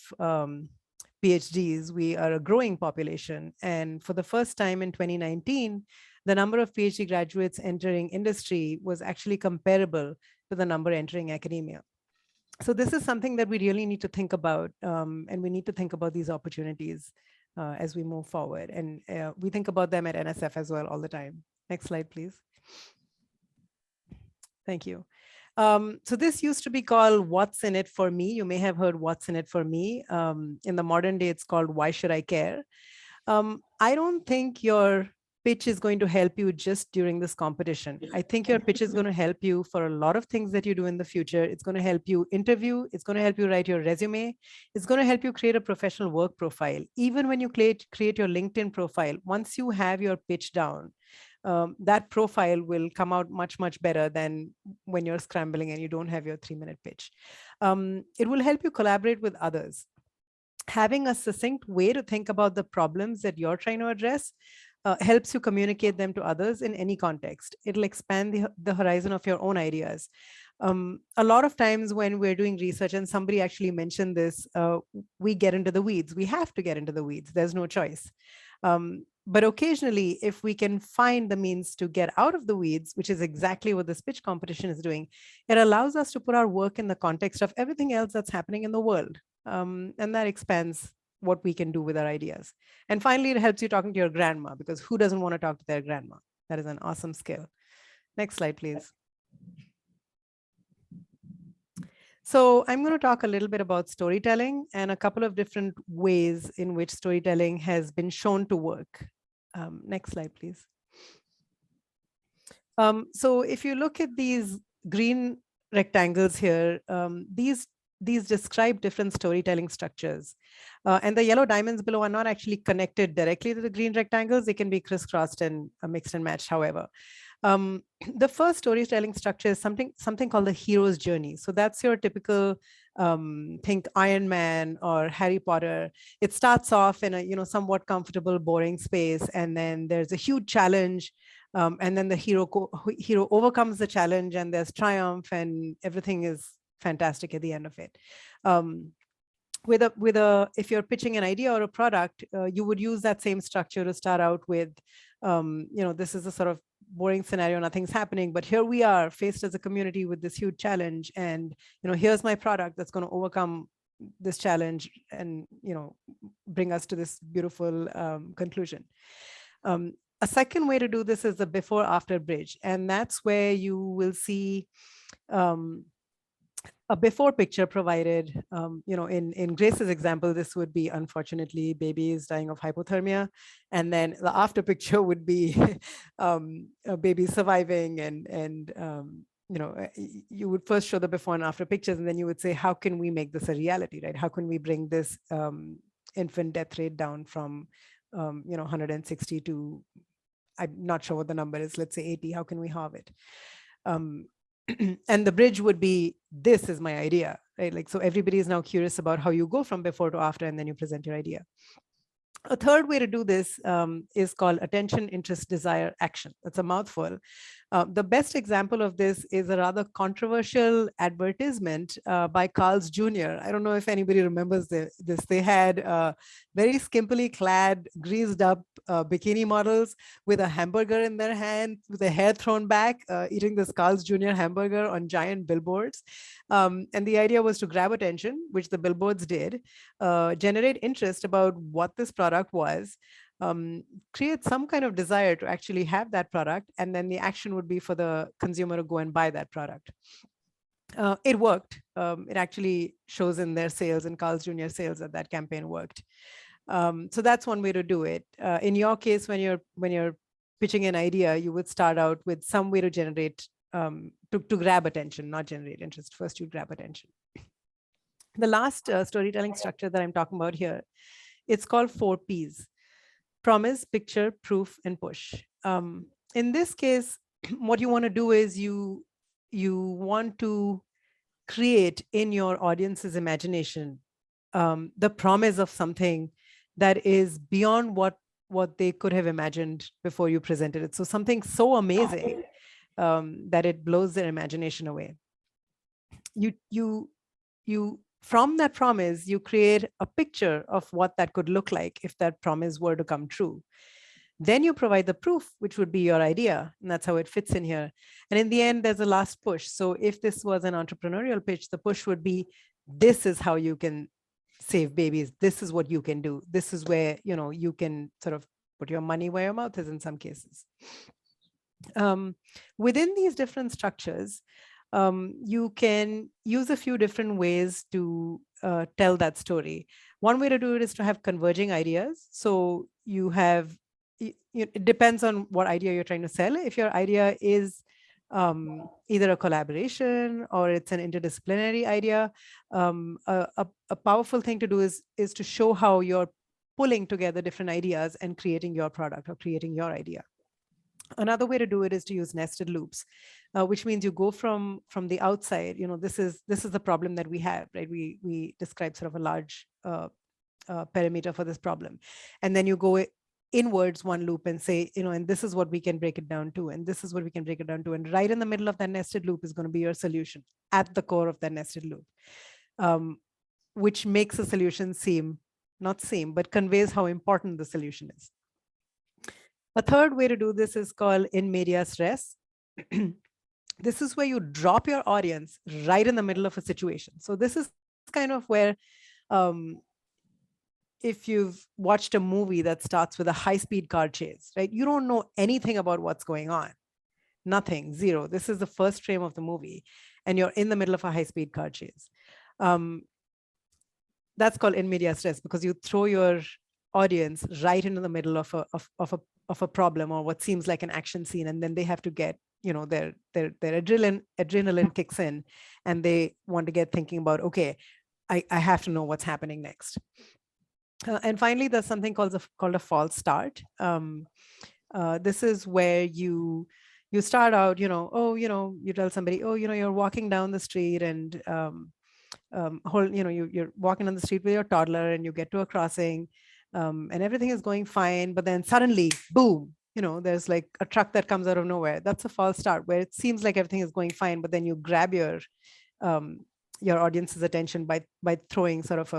PhDs. We are a growing population. And for the first time in 2019, the number of PhD graduates entering industry was actually comparable to the number entering academia. So this is something that we really need to think about, and we need to think about these opportunities as we move forward. And we think about them at NSF as well all the time. Next slide, please. Thank you. So this used to be called What's in it for me. You may have heard What's in it for me. In the modern day, it's called Why Should I Care? I don't think your pitch is going to help you just during this competition. I think your pitch is going to help you for a lot of things that you do in the future. It's going to help you interview. It's going to help you write your resume. It's going to help you create a professional work profile. Even when you create your LinkedIn profile, once you have your pitch down, that profile will come out much, much better than when you're scrambling and you don't have your 3-minute pitch. It will help you collaborate with others. Having a succinct way to think about the problems that you're trying to address helps you communicate them to others in any context. It'll expand the horizon of your own ideas. A lot of times when we're doing research, and somebody actually mentioned this, we get into the weeds. We have to get into the weeds. There's no choice. But occasionally, if we can find the means to get out of the weeds, which is exactly what this pitch competition is doing, it allows us to put our work in the context of everything else that's happening in the world. And that expands what we can do with our ideas. And finally, it helps you talking to your grandma, because who doesn't want to talk to their grandma? That is an awesome skill. Next slide, please. So I'm going to talk a little bit about storytelling and a couple of different ways in which storytelling has been shown to work. Next slide, please. So if you look at these green rectangles here, these describe different storytelling structures. And the yellow diamonds below are not actually connected directly to the green rectangles. They can be crisscrossed and mixed and matched, however. The first storytelling structure is something called the hero's journey. So that's your typical, think Iron Man or Harry Potter. It starts off in a somewhat comfortable, boring space, and then there's a huge challenge, and then the hero overcomes the challenge, and there's triumph, and everything is fantastic at the end of it. If you're pitching an idea or a product, you would use that same structure to start out with. This is a sort of boring scenario, nothing's happening, but here we are faced as a community with this huge challenge, and here's my product that's going to overcome this challenge and bring us to this beautiful conclusion. A second way to do this is the before after bridge, and that's where you will see a before picture provided. In Grace's example, this would be, unfortunately, babies dying of hypothermia. And then the after picture would be babies surviving. And you would first show the before and after pictures, and then you would say, how can we make this a reality, right? How can we bring this infant death rate down from 160 to, I'm not sure what the number is, let's say 80, how can we halve it? And the bridge would be, this is my idea, right? Like, so everybody is now curious about how you go from before to after, and then you present your idea. A third way to do this is called attention, interest, desire, action. That's a mouthful. The best example of this is a rather controversial advertisement by Carl's Jr. I don't know if anybody remembers this. They had very skimpily clad, greased up bikini models with a hamburger in their hand, with their hair thrown back, eating this Carl's Jr. hamburger on giant billboards. And the idea was to grab attention, which the billboards did, generate interest about what this product was, create some kind of desire to actually have that product, and then the action would be for the consumer to go and buy that product. It worked. It actually shows in their sales and Carl's Jr. sales that campaign worked. So that's one way to do it. In your case, when you're pitching an idea, you would start out with some way to generate, to grab attention, not generate interest. First, you grab attention. The last storytelling structure that I'm talking about here, it's called 4 Ps: promise, picture, proof, and push. In this case, what you want to do is you want to create in your audience's imagination the promise of something that is beyond what they could have imagined before you presented it. So something so amazing that it blows their imagination away. You from that promise, you create a picture of what that could look like if that promise were to come true. Then you provide the proof, which would be your idea. And that's how it fits in here. And in the end, there's a last push. So if this was an entrepreneurial pitch, the push would be, this is how you can save babies. This is what you can do. This is where, you can sort of put your money where your mouth is in some cases. Within these different structures, you can use a few different ways to tell that story. One way to do it is to have converging ideas. So you have, it depends on what idea you're trying to sell. If your idea is either a collaboration or it's an interdisciplinary idea, a powerful thing to do is to show how you're pulling together different ideas and creating your product or creating your idea. Another way to do it is to use nested loops, which means you go from the outside. This is the problem that we have, right? We describe sort of a large perimeter for this problem, and then you go inwards one loop and say, and this is what we can break it down to, and this is what we can break it down to, and right in the middle of that nested loop is going to be your solution at the core of that nested loop, which makes a solution but conveys how important the solution is. A third way to do this is called in medias res. This is where you drop your audience right in the middle of a situation. So this is kind of where, if you've watched a movie that starts with a high-speed car chase, right? You don't know anything about what's going on. Nothing, zero. This is the first frame of the movie, and you're in the middle of a high-speed car chase. That's called in medias res, because you throw your audience right into the middle of a problem or what seems like an action scene, and then they have to get, their adrenaline kicks in, and they want to get thinking about, okay, I have to know what's happening next. And finally, there's something called a false start. This is where you start out, you tell somebody, you're walking down the street and you're walking on the street with your toddler, and you get to a crossing, and everything is going fine, but then suddenly, boom, there's like a truck that comes out of nowhere. That's a false start, where it seems like everything is going fine, but then you grab your audience's attention by throwing sort of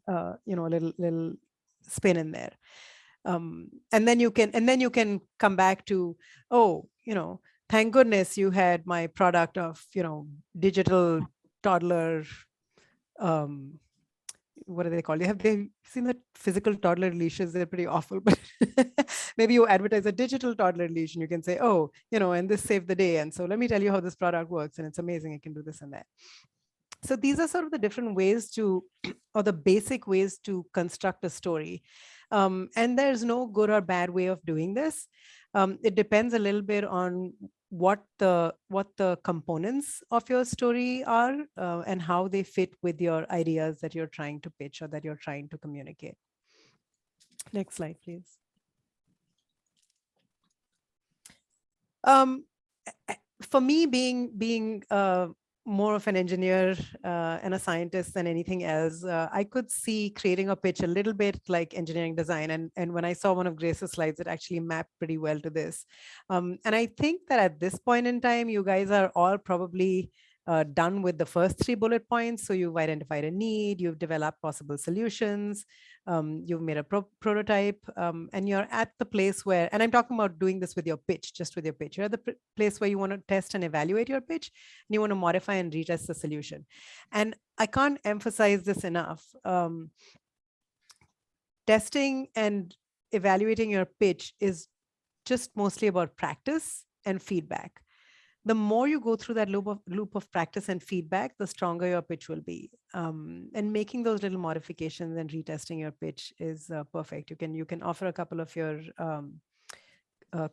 a little spin in there, and then you can come back to, thank goodness you had my product of digital toddler, what do they call? They've seen the physical toddler leashes. They're pretty awful, but maybe you advertise a digital toddler leash and you can say, and this saved the day. And so let me tell you how this product works. And it's amazing. It can do this and that. So these are sort of the different ways or the basic ways to construct a story. And there's no good or bad way of doing this. It depends a little bit on what the components of your story are and how they fit with your ideas that you're trying to pitch or that you're trying to communicate. Next slide, please. For me, being more of an engineer and a scientist than anything else, I could see creating a pitch a little bit like engineering design. And when I saw one of Grace's slides, it actually mapped pretty well to this. And I think that at this point in time, you guys are all probably done with the first 3 bullet points. So you've identified a need, you've developed possible solutions, you've made a prototype, and you're at the place where, and I'm talking about doing this with your pitch, just with your pitch. You're at the place where you want to test and evaluate your pitch, and you want to modify and retest the solution. And I can't emphasize this enough. testing and evaluating your pitch is just mostly about practice and feedback. The more you go through that loop of practice and feedback, the stronger your pitch will be. And making those little modifications and retesting your pitch is perfect. You can offer a couple of your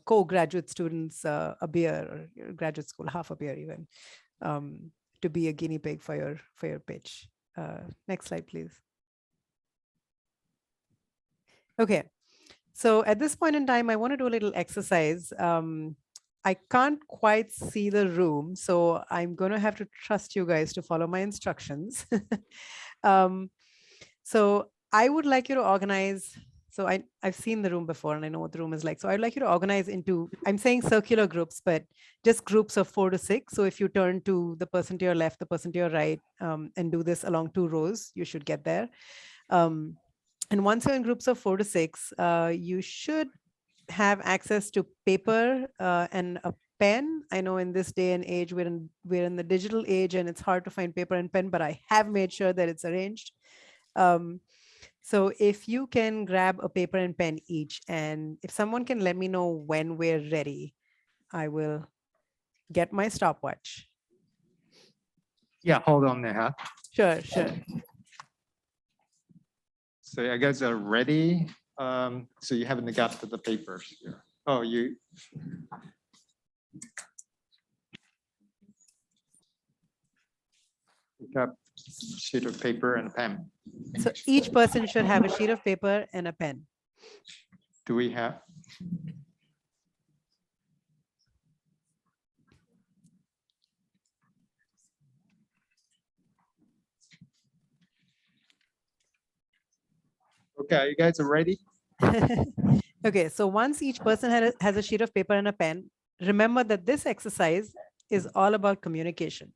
co-graduate students a beer, or your graduate school half a beer even, to be a guinea pig for your pitch. Next slide, please. Okay, so at this point in time, I want to do a little exercise. I can't quite see the room, so I'm going to have to trust you guys to follow my instructions. So I would like you to organize. So I've seen the room before and I know what the room is like. So I'd like you to organize into, I'm saying circular groups, but just groups of 4 to 6. So if you turn to the person to your left, the person to your right, and do this along 2 rows, you should get there. And once you're in groups of 4 to 6, you should have access to paper and a pen. I know in this day and age, we're in the digital age and it's hard to find paper and pen, but I have made sure that it's arranged. So if you can grab a paper and pen each, and if someone can let me know when we're ready, I will get my stopwatch. Yeah, hold on, Neha. Sure. So you guys are ready. So you haven't got to the papers here. Oh, you got a sheet of paper and a pen. So each person should have a sheet of paper and a pen. Do we have? Okay, you guys are ready? Okay, so once each person has a sheet of paper and a pen, remember that this exercise is all about communication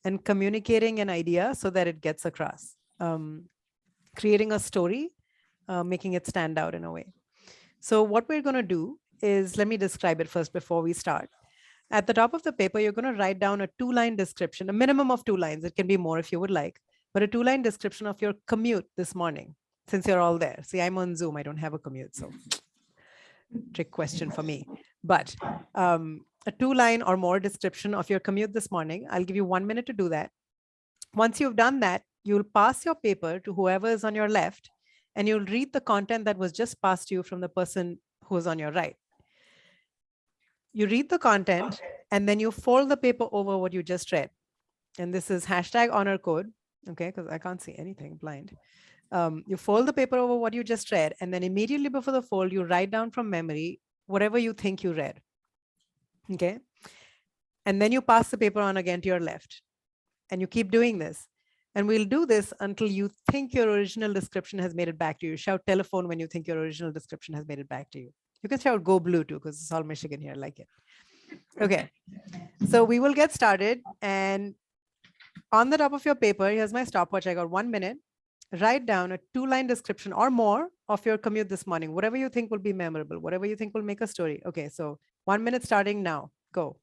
and communicating an idea so that it gets across. Creating a story, making it stand out in a way. So what we're going to do is, let me describe it first before we start. At the top of the paper, you're going to write down a 2-line description, a minimum of 2 lines. It can be more if you would like, but a 2-line description of your commute this morning, since you're all there. See, I'm on Zoom. I don't have a commute, so trick question for me. But a 2-line or more description of your commute this morning. I'll give you 1 minute to do that. Once you've done that, you'll pass your paper to whoever is on your left, and you'll read the content that was just passed to you from the person who's on your right. You read the content, and then you fold the paper over what you just read. And this is #honor code, okay, because I can't see anything blind. You fold the paper over what you just read, and then immediately before the fold, you write down from memory whatever you think you read, okay? And then you pass the paper on again to your left, and you keep doing this. And we'll do this until you think your original description has made it back to you. Shout telephone when you think your original description has made it back to you. You can shout go blue too, because it's all Michigan here, I like it. Okay, so we will get started. And on the top of your paper, here's my stopwatch. I got 1 minute. Write down a 2-line description or more of your commute this morning, whatever you think will be memorable, whatever you think will make a story. Okay, so 1 minute starting now, go.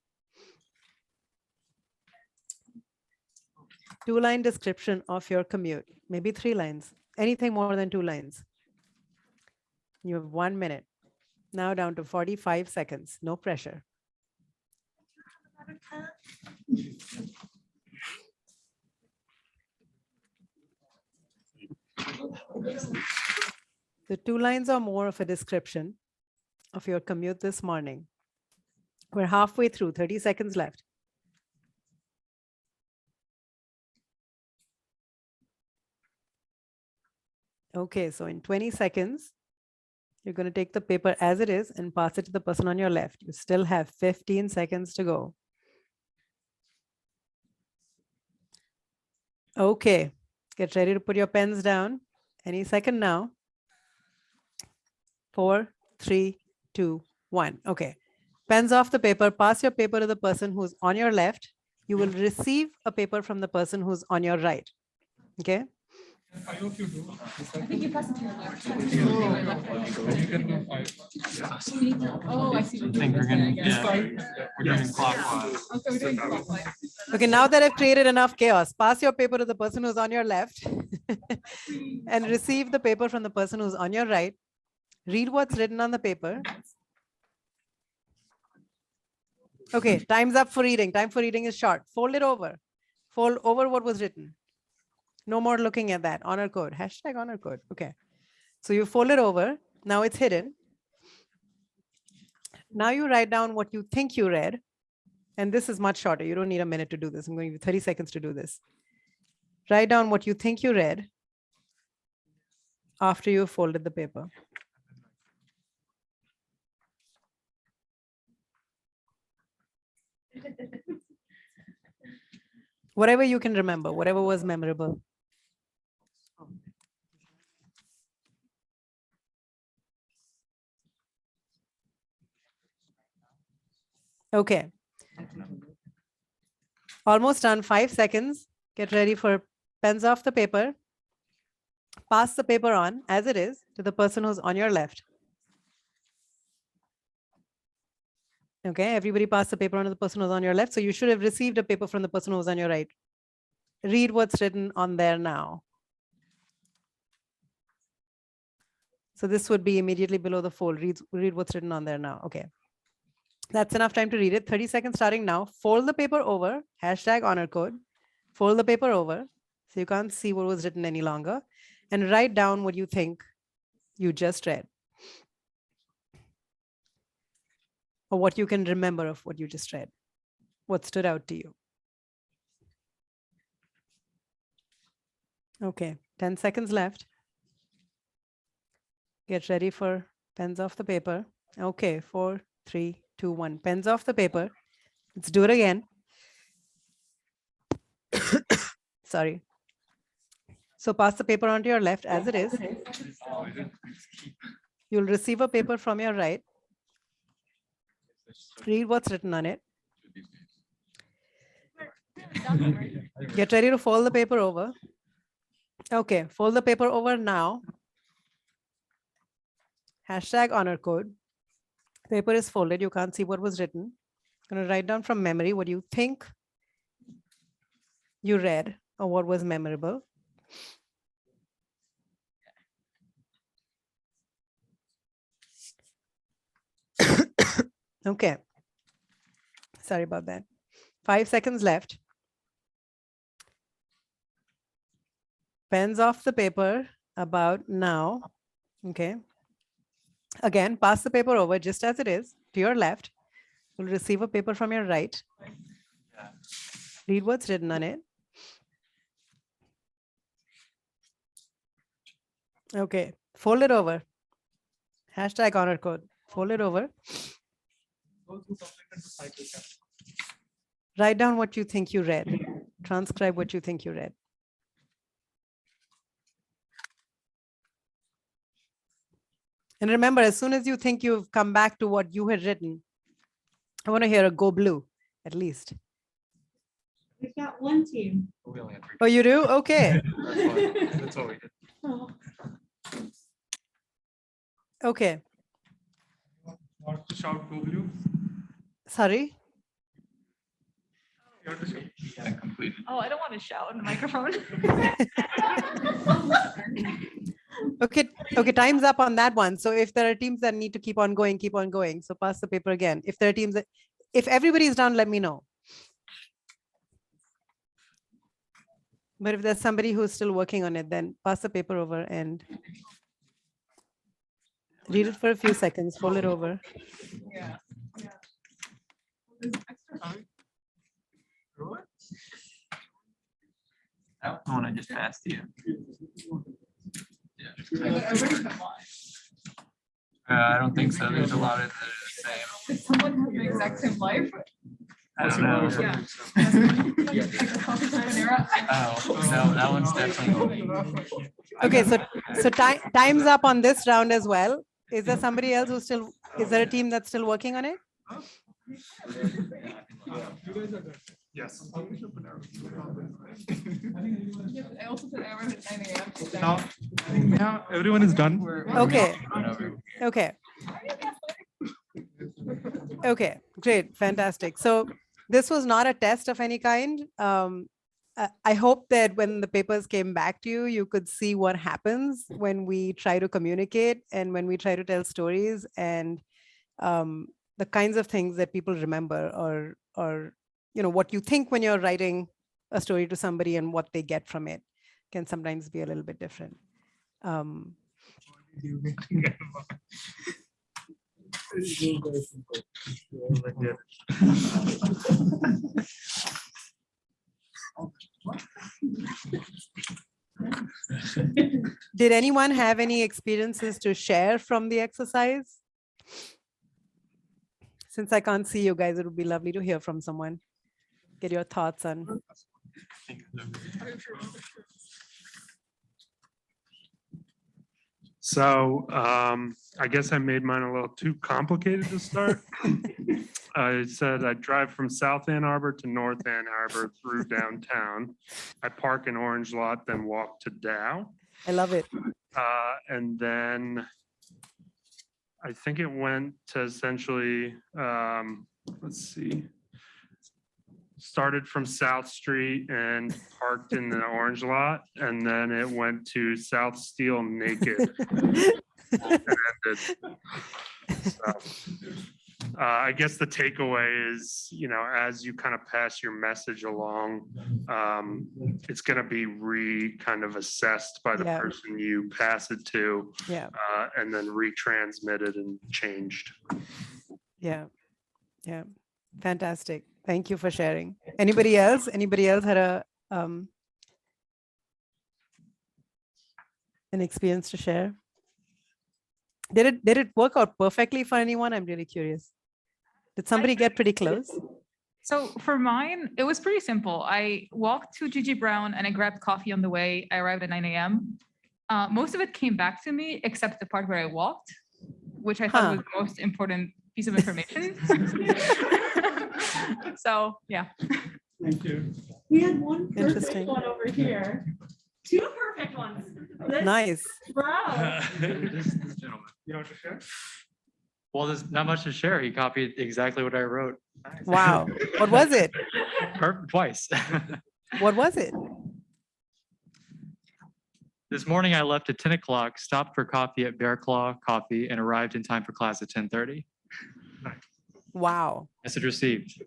2-line description of your commute, maybe 3 lines, anything more than 2 lines. You have 1 minute. Now down to 45 seconds, no pressure. The 2 lines or more of a description of your commute this morning. We're halfway through, 30 seconds left. Okay, so in 20 seconds, you're going to take the paper as it is and pass it to the person on your left. You still have 15 seconds to go. Okay, get ready to put your pens down. Any second now. 4, 3, 2, 1. Okay, pens off the paper. Pass your paper to the person who's on your left. You will receive a paper from the person who's on your right. Okay. I hope you do. I think you press it to your left. You can do 5. Oh, I see. I think we're gonna, yeah, we're doing clockwise. Okay, we're doing clockwise. Okay, now that I've created enough chaos, pass your paper to the person who's on your left and receive the paper from the person who's on your right. Read what's written on the paper. Okay, time's up for reading. Time for reading is short. Fold it over. Fold over what was written. No more looking at that. Honor code. Hashtag honor code. Okay. So you fold it over. Now it's hidden. Now you write down what you think you read. And this is much shorter. You don't need a minute to do this. I'm going to give you 30 seconds to do this. Write down what you think you read after you folded the paper. Whatever you can remember, whatever was memorable. Okay. Almost done. 5 seconds. Get ready for pens off the paper. Pass the paper on as it is to the person who's on your left. Okay, everybody pass the paper on to the person who's on your left. So you should have received a paper from the person who's on your right. Read what's written on there now. So this would be immediately below the fold. Read what's written on there now. Okay. That's enough time to read it. 30 seconds starting now. Fold the paper over. Hashtag honor code. Fold the paper over. So you can't see what was written any longer. And write down what you think you just read. Or what you can remember of what you just read. What stood out to you. Okay, 10 seconds left. Get ready for pens off the paper. Okay, 4, 3, 2, 1. Pens off the paper. Let's do it again. Sorry. So pass the paper onto your left as it is. You'll receive a paper from your right. Read what's written on it. Get ready to fold the paper over. Okay, fold the paper over now. Hashtag honor code. Paper is folded. You can't see what was written. I'm going to write down from memory what you think you read or what was memorable. Okay. Sorry about that. 5 seconds left. Pens off the paper about now. Okay. Again, pass the paper over just as it is to your left. You'll receive a paper from your right. Read what's written on it. Okay. Fold it over. Hashtag honor code. Fold it over. Write down what you think you read. Transcribe what you think you read. And remember, as soon as you think you've come back to what you had written, I want to hear a go blue, at least. We've got one team. Oh, you do? Okay. That's what we did. Okay. Want to shout go blue? Sorry. You have to shout. I completed. Oh, I don't want to shout in the microphone. Okay. Okay. Time's up on that one. So if there are teams that need to keep on going, keep on going. So pass the paper again. If there are teams that, if everybody's done, let me know. But if there's somebody who's still working on it, then pass the paper over and read it for a few seconds, fold it over. Yeah. That one I just passed you. I don't think so. There's a lot of the same. Did someone have the exact same life? I don't know. Yeah. Oh, no, that one's definitely. Okay, so time's up on this round as well. Is there somebody else who's still, is there a team that's still working on it? You guys are good. Yes. I also said hours at 9 a.m. Now, yeah, everyone is done. Okay. Okay. Okay, great, fantastic. So this was not a test of any kind. I hope that when the papers came back to you, you could see what happens when we try to communicate and when we try to tell stories, and the kinds of things that people remember, or what you think when you're writing a story to somebody and what they get from it can sometimes be a little bit different. Did anyone have any experiences to share from the exercise? Since I can't see you guys, it would be lovely to hear from someone. Get your thoughts on. So I guess I made mine a little too complicated to start. I said I drive from South Ann Arbor to North Ann Arbor through downtown. I park in Orange Lot, then walk to Dow. I love it. And then I think it went to essentially, let's see, started from South Street and parked in the Orange Lot, and then it went to South Steel Naked. And ended. So, I guess the takeaway is, as you kind of pass your message along, it's going to be kind of assessed by the person you pass it to, and then retransmitted and changed. Yeah. Fantastic. Thank you for sharing. Anybody else? Anybody else had an experience to share? Did it work out perfectly for anyone? I'm really curious. Did somebody get pretty close? So for mine, it was pretty simple. I walked to Gigi Brown and I grabbed coffee on the way. I arrived at 9 a.m. Most of it came back to me, except the part where I walked, which I thought was the most important piece of information. So, yeah. Thank you. We had one Interesting. perfect one over here. Two perfect ones. This Nice. row. This gentleman. You want to share? Well, there's not much to share. He copied exactly what I wrote. Wow. What was it? Twice. What was it? This morning I left at 10 o'clock, stopped for coffee at Bear Claw Coffee, and arrived in time for class at 10:30. Wow. Message received.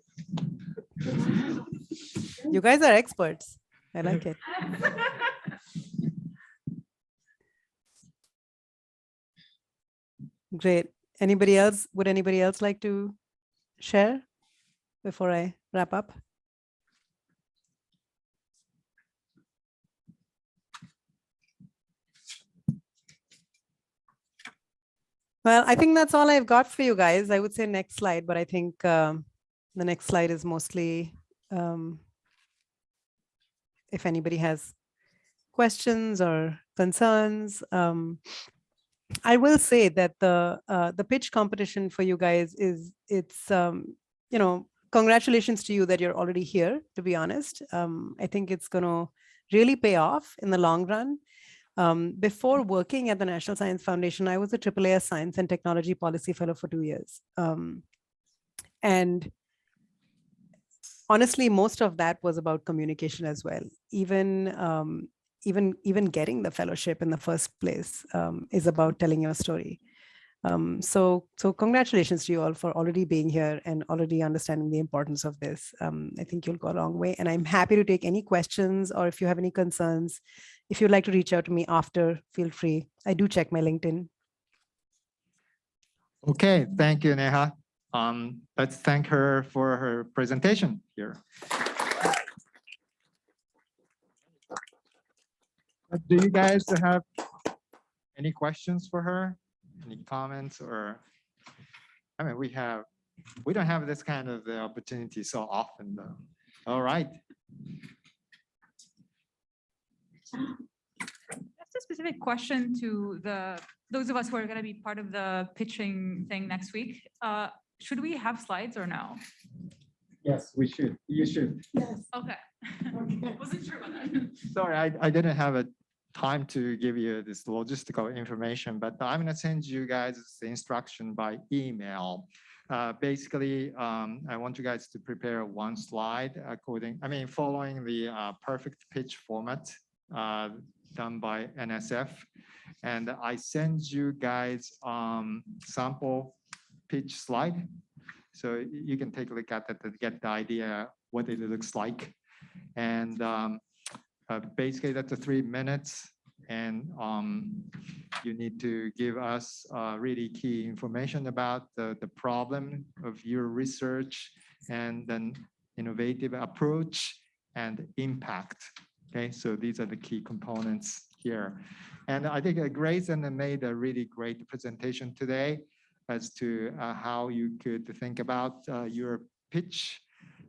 You guys are experts. I like it. Great. Anybody else? Would anybody else like to share before I wrap up? Well, I think that's all I've got for you guys. I would say next slide, but I think the next slide is mostly if anybody has questions or concerns. I will say that the pitch competition for you guys it's congratulations to you that you're already here, to be honest. I think it's going to really pay off in the long run. Before working at the National Science Foundation, I was a AAAS Science and Technology Policy Fellow for 2 years. And honestly, most of that was about communication as well. Even getting the fellowship in the first place is about telling your story. So congratulations to you all for already being here and already understanding the importance of this. I think you'll go a long way, and I'm happy to take any questions, or if you have any concerns, if you'd like to reach out to me after, feel free. I do check my LinkedIn. Okay, thank you, Neha. Let's thank her for her presentation here. Do you guys have any questions for her? Any comments? Or, I mean, we don't have this kind of opportunity so often, though. All right. That's a specific question to those of us who are going to be part of the pitching thing next week. Should we have slides or no? Yes, we should. You should. Okay. Wasn't sure about that. Sorry, I didn't have it time to give you this logistical information, but I'm going to send you guys the instruction by email. Basically, I want you guys to prepare one slide following the perfect pitch format done by NSF. And I send you guys sample pitch slide. So you can take a look at it to get the idea what it looks like. And basically that's the 3 minutes. And you need to give us really key information about the problem of your research and then innovative approach and impact. Okay, so these are the key components here. And I think Grayson made a really great presentation today as to how you could think about your pitch.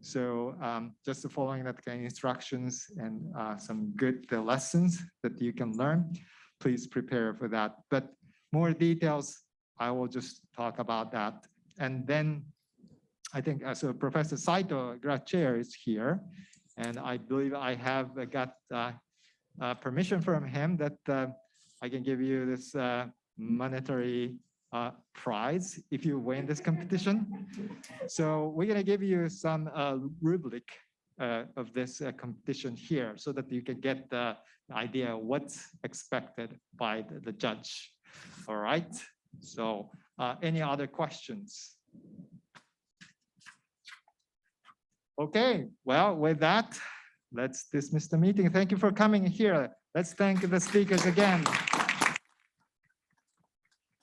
So just following that kind of instructions and some good lessons that you can learn, please prepare for that. But more details, I will just talk about that. And then I think so Professor Saito, Grad Chair, is here. And I believe I have got permission from him that I can give you this monetary prize if you win this competition. So we're going to give you some rubric of this competition here so that you can get the idea what's expected by the judge. All right. So any other questions? Okay, well, with that, let's dismiss the meeting. Thank you for coming here. Let's thank the speakers again.